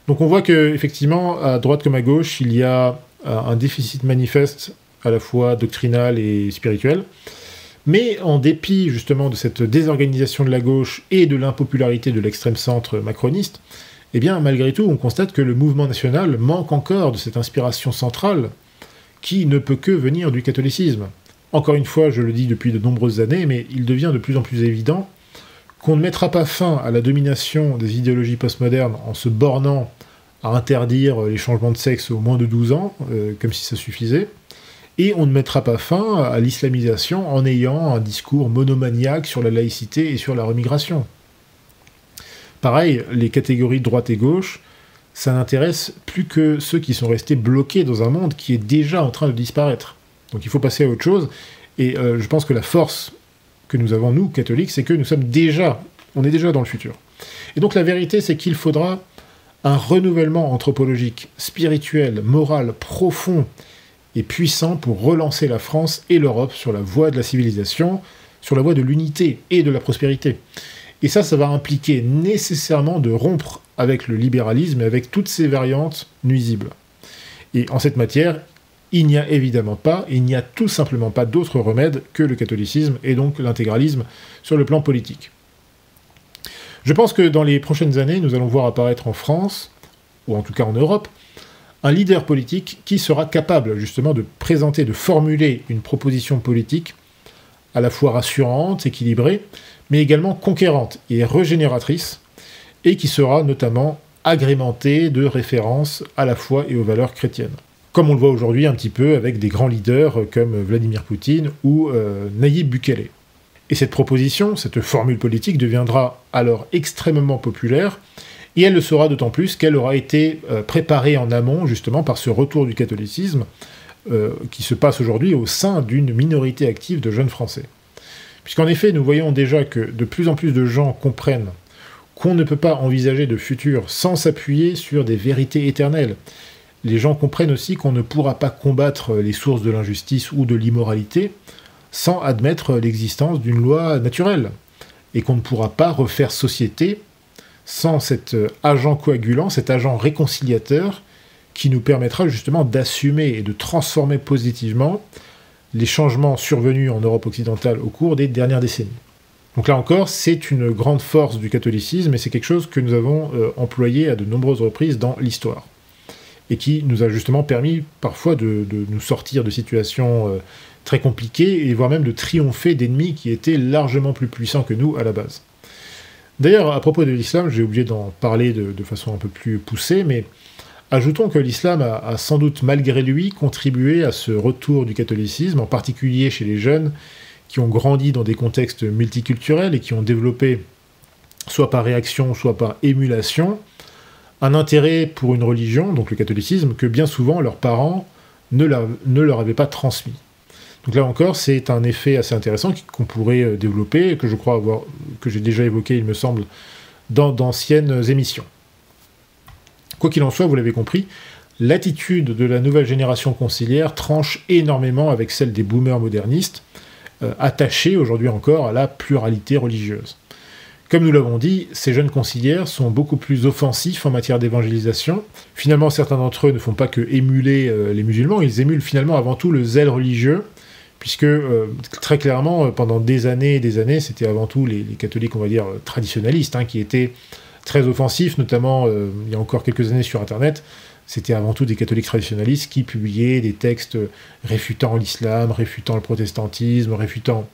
Donc on voit que effectivement, à droite comme à gauche, il y a un déficit manifeste à la fois doctrinal et spirituel, mais en dépit justement de cette désorganisation de la gauche et de l'impopularité de l'extrême centre macroniste, eh bien malgré tout on constate que le mouvement national manque encore de cette inspiration centrale qui ne peut que venir du catholicisme. Encore une fois, je le dis depuis de nombreuses années, mais il devient de plus en plus évident qu'on ne mettra pas fin à la domination des idéologies postmodernes en se bornant à interdire les changements de sexe aux moins de 12 ans, comme si ça suffisait, et on ne mettra pas fin à l'islamisation en ayant un discours monomaniaque sur la laïcité et sur la remigration. Pareil, les catégories de droite et gauche, ça n'intéresse plus que ceux qui sont restés bloqués dans un monde qui est déjà en train de disparaître. Donc il faut passer à autre chose, et je pense que la force que nous avons, nous, catholiques, c'est que on est déjà dans le futur. Et donc la vérité, c'est qu'il faudra un renouvellement anthropologique, spirituel, moral, profond et puissant pour relancer la France et l'Europe sur la voie de la civilisation, sur la voie de l'unité et de la prospérité. Et ça va impliquer nécessairement de rompre avec le libéralisme et avec toutes ses variantes nuisibles. Et en cette matière, il n'y a évidemment pas, il n'y a tout simplement pas d'autre remède que le catholicisme et donc l'intégralisme sur le plan politique. Je pense que dans les prochaines années, nous allons voir apparaître en France, ou en tout cas en Europe, un leader politique qui sera capable justement de présenter, de formuler une proposition politique à la fois rassurante, équilibrée, mais également conquérante et régénératrice, et qui sera notamment agrémentée de références à la foi et aux valeurs chrétiennes. Comme on le voit aujourd'hui un petit peu avec des grands leaders comme Vladimir Poutine ou Nayib Bukele. Et cette proposition, cette formule politique deviendra alors extrêmement populaire, et elle le sera d'autant plus qu'elle aura été préparée en amont justement par ce retour du catholicisme qui se passe aujourd'hui au sein d'une minorité active de jeunes Français. Puisqu'en effet, nous voyons déjà que de plus en plus de gens comprennent qu'on ne peut pas envisager de futur sans s'appuyer sur des vérités éternelles, les gens comprennent aussi qu'on ne pourra pas combattre les sources de l'injustice ou de l'immoralité sans admettre l'existence d'une loi naturelle, et qu'on ne pourra pas refaire société sans cet agent coagulant, cet agent réconciliateur, qui nous permettra justement d'assumer et de transformer positivement les changements survenus en Europe occidentale au cours des dernières décennies. Donc là encore, c'est une grande force du catholicisme, et c'est quelque chose que nous avons employé à de nombreuses reprises dans l'histoire, et qui nous a justement permis parfois de nous sortir de situations très compliquées, et voire même de triompher d'ennemis qui étaient largement plus puissants que nous à la base. D'ailleurs, à propos de l'islam, j'ai oublié d'en parler de façon un peu plus poussée, mais ajoutons que l'islam a sans doute malgré lui contribué à ce retour du catholicisme, en particulier chez les jeunes qui ont grandi dans des contextes multiculturels et qui ont développé, soit par réaction, soit par émulation, un intérêt pour une religion, donc le catholicisme, que bien souvent leurs parents ne leur avaient pas transmis. Donc là encore, c'est un effet assez intéressant qu'on pourrait développer, et que je crois que j'ai déjà évoqué, il me semble, dans d'anciennes émissions. Quoi qu'il en soit, vous l'avez compris, l'attitude de la nouvelle génération conciliaire tranche énormément avec celle des boomers modernistes, attachés aujourd'hui encore à la pluralité religieuse. Comme nous l'avons dit, ces jeunes conciliaires sont beaucoup plus offensifs en matière d'évangélisation. Finalement, certains d'entre eux ne font pas que émuler les musulmans, ils émulent finalement avant tout le zèle religieux, puisque très clairement, pendant des années et des années, c'était avant tout les catholiques, on va dire, traditionnalistes, qui étaient très offensifs, notamment il y a encore quelques années sur Internet, c'était avant tout des catholiques traditionnalistes qui publiaient des textes réfutant l'islam, réfutant le protestantisme, réfutant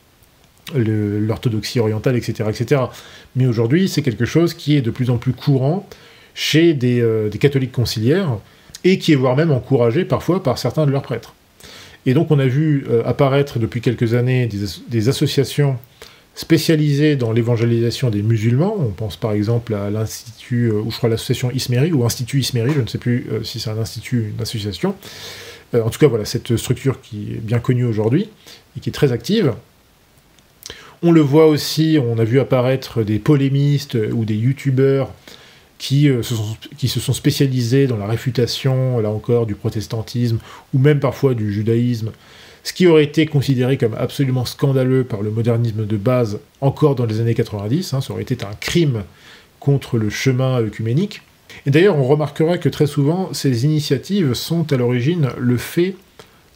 l'orthodoxie orientale, etc., etc. Mais aujourd'hui, c'est quelque chose qui est de plus en plus courant chez des catholiques conciliaires, et qui est voire même encouragé parfois par certains de leurs prêtres. Et donc on a vu apparaître depuis quelques années des associations spécialisées dans l'évangélisation des musulmans. On pense par exemple à l'Institut, ou je crois l'association Ismeri, ou Institut Ismeri, je ne sais plus si c'est un institut ou une association. En tout cas, voilà, cette structure qui est bien connue aujourd'hui, et qui est très active. On le voit aussi, on a vu apparaître des polémistes ou des youtubeurs qui se sont spécialisés dans la réfutation, là encore, du protestantisme, ou même parfois du judaïsme, ce qui aurait été considéré comme absolument scandaleux par le modernisme de base encore dans les années 90, ça aurait été un crime contre le chemin œcuménique. Et d'ailleurs, on remarquera que très souvent, ces initiatives sont à l'origine le fait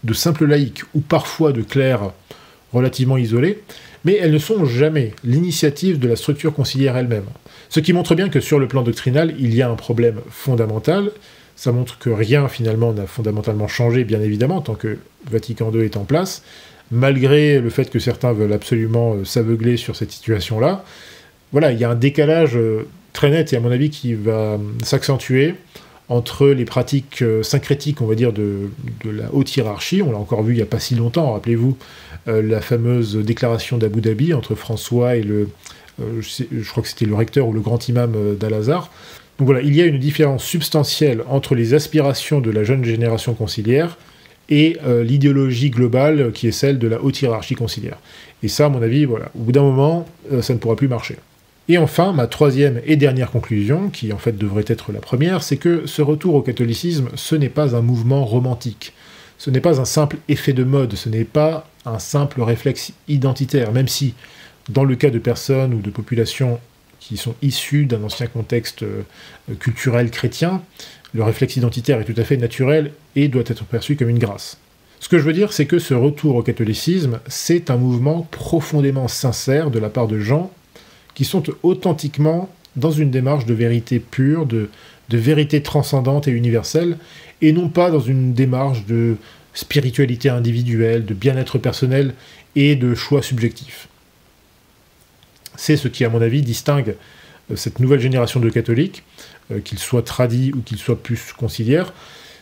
de simples laïcs, ou parfois de clercs relativement isolés, mais elles ne sont jamais l'initiative de la structure conciliaire elle-même. Ce qui montre bien que sur le plan doctrinal, il y a un problème fondamental. Ça montre que rien, finalement, n'a fondamentalement changé, bien évidemment, tant que Vatican II est en place, malgré le fait que certains veulent absolument s'aveugler sur cette situation-là. Voilà, il y a un décalage très net, et à mon avis, qui va s'accentuer entre les pratiques syncrétiques, on va dire, de la haute hiérarchie. On l'a encore vu il n'y a pas si longtemps, rappelez-vous, la fameuse déclaration d'Abu Dhabi entre François et je crois que c'était le recteur ou le grand imam d'Al-Azhar. Donc voilà, il y a une différence substantielle entre les aspirations de la jeune génération conciliaire et l'idéologie globale qui est celle de la haute hiérarchie conciliaire. Et ça, à mon avis, voilà, au bout d'un moment, ça ne pourra plus marcher. Et enfin, ma troisième et dernière conclusion, qui en fait devrait être la première, c'est que ce retour au catholicisme, ce n'est pas un mouvement romantique. Ce n'est pas un simple effet de mode, ce n'est pas un simple réflexe identitaire, même si, dans le cas de personnes ou de populations qui sont issues d'un ancien contexte culturel chrétien, le réflexe identitaire est tout à fait naturel et doit être perçu comme une grâce. Ce que je veux dire, c'est que ce retour au catholicisme, c'est un mouvement profondément sincère de la part de gens qui sont authentiquement dans une démarche de vérité pure, de vérité transcendante et universelle, et non pas dans une démarche de spiritualité individuelle, de bien-être personnel et de choix subjectifs. C'est ce qui, à mon avis, distingue cette nouvelle génération de catholiques, qu'ils soient tradis ou qu'ils soient plus conciliaires,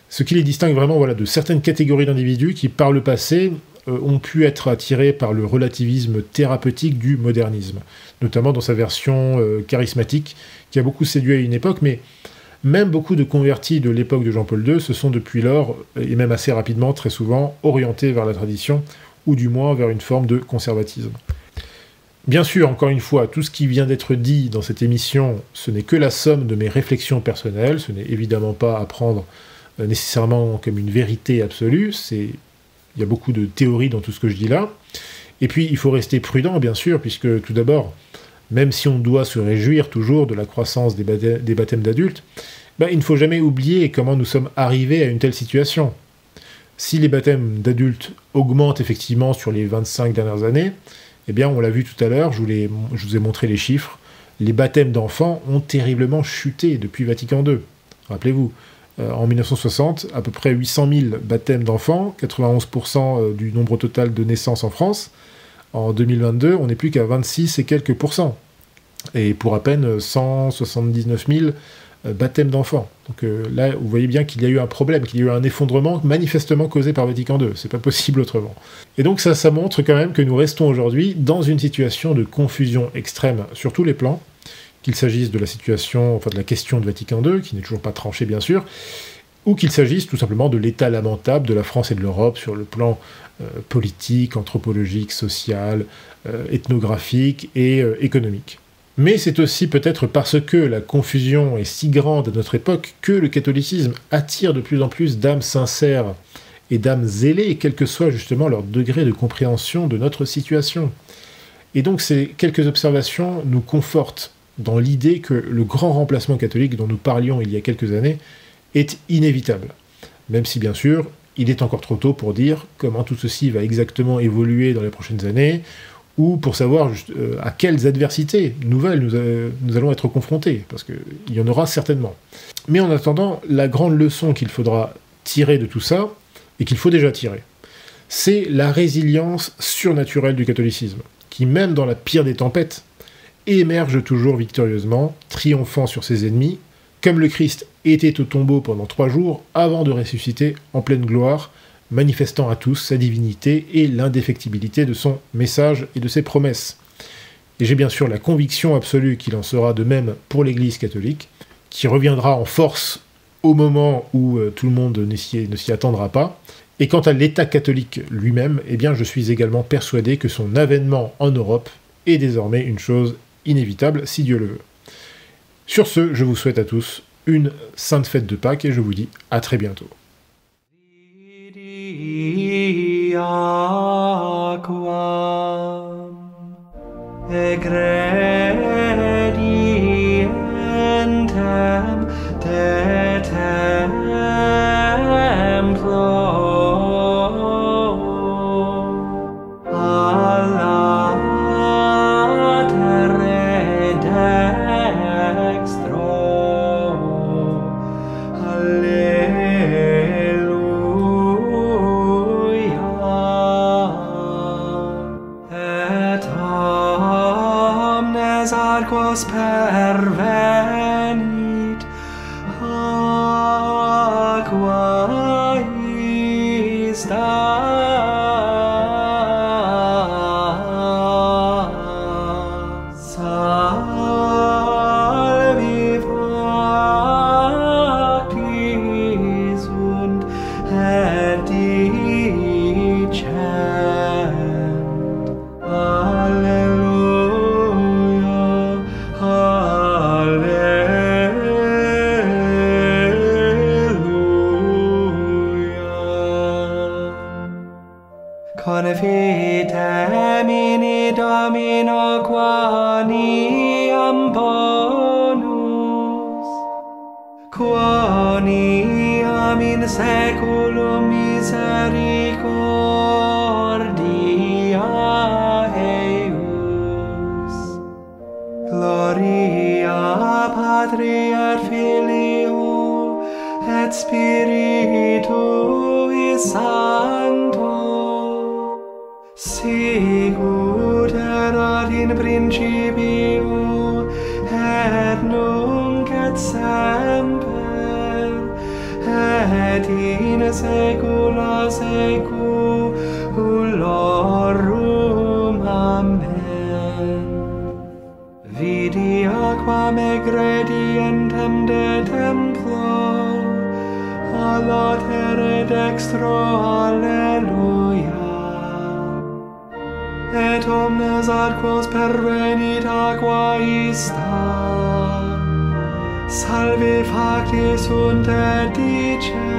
ce qui les distingue vraiment de certaines catégories d'individus qui, par le passé, ont pu être attirés par le relativisme thérapeutique du modernisme, notamment dans sa version charismatique, qui a beaucoup séduit à une époque, mais même beaucoup de convertis de l'époque de Jean-Paul II se sont depuis lors, et même assez rapidement, très souvent, orientés vers la tradition, ou du moins vers une forme de conservatisme. Bien sûr, encore une fois, tout ce qui vient d'être dit dans cette émission, ce n'est que la somme de mes réflexions personnelles, ce n'est évidemment pas à prendre nécessairement comme une vérité absolue. Il y a beaucoup de théories dans tout ce que je dis là. Et puis, il faut rester prudent, bien sûr, puisque tout d'abord, même si on doit se réjouir toujours de la croissance des baptêmes d'adultes, il ne faut jamais oublier comment nous sommes arrivés à une telle situation. Si les baptêmes d'adultes augmentent effectivement sur les 25 dernières années, eh bien, on l'a vu tout à l'heure, je vous ai montré les chiffres, les baptêmes d'enfants ont terriblement chuté depuis Vatican II. Rappelez-vous, en 1960, à peu près 800 000 baptêmes d'enfants, 91% du nombre total de naissances en France. En 2022, on n'est plus qu'à 26 et quelques pourcents. Et pour à peine 179 000 baptêmes d'enfants. Donc là, vous voyez bien qu'il y a eu un problème, qu'il y a eu un effondrement manifestement causé par Vatican II. C'est pas possible autrement. Et donc ça montre quand même que nous restons aujourd'hui dans une situation de confusion extrême sur tous les plans, qu'il s'agisse de la situation, de la question de Vatican II, qui n'est toujours pas tranchée bien sûr, ou qu'il s'agisse tout simplement de l'état lamentable de la France et de l'Europe sur le plan politique, anthropologique, social, ethnographique et économique. Mais c'est aussi peut-être parce que la confusion est si grande à notre époque que le catholicisme attire de plus en plus d'âmes sincères et d'âmes zélées, quel que soit justement leur degré de compréhension de notre situation. Et donc ces quelques observations nous confortent dans l'idée que le grand remplacement catholique dont nous parlions il y a quelques années est inévitable. Même si bien sûr, il est encore trop tôt pour dire comment tout ceci va exactement évoluer dans les prochaines années, ou pour savoir à quelles adversités nouvelles nous allons être confrontés, parce qu'il y en aura certainement. Mais en attendant, la grande leçon qu'il faudra tirer de tout ça, et qu'il faut déjà tirer, c'est la résilience surnaturelle du catholicisme, qui même dans la pire des tempêtes, émerge toujours victorieusement, triomphant sur ses ennemis, comme le Christ était au tombeau pendant 3 jours, avant de ressusciter en pleine gloire, manifestant à tous sa divinité et l'indéfectibilité de son message et de ses promesses. Et j'ai bien sûr la conviction absolue qu'il en sera de même pour l'Église catholique, qui reviendra en force au moment où tout le monde ne s'y attendra pas. Et quant à l'État catholique lui-même, eh bien je suis également persuadé que son avènement en Europe est désormais une chose inévitable, si Dieu le veut. Sur ce, je vous souhaite à tous une sainte fête de Pâques et je vous dis à très bientôt. Egredientem de templo alla terre dextro. Alleluia. Et omnes arcos pervenit aqua ista. Salvi factis und edicent. Alleluia, alleluia. Confitem in Domino quoniam bonus, quoniam in saeculum misericordia eius. Gloria Patri et Filio et Spiritui Sancto, sicut erat in principio et nunc et semper et in saecula saeculorum. Amen. Vidi aquam egredientem de templo alla terre dextro. Alleluia. Et omnes arcos pervenit aqua ista. Salve factis sunt edicent.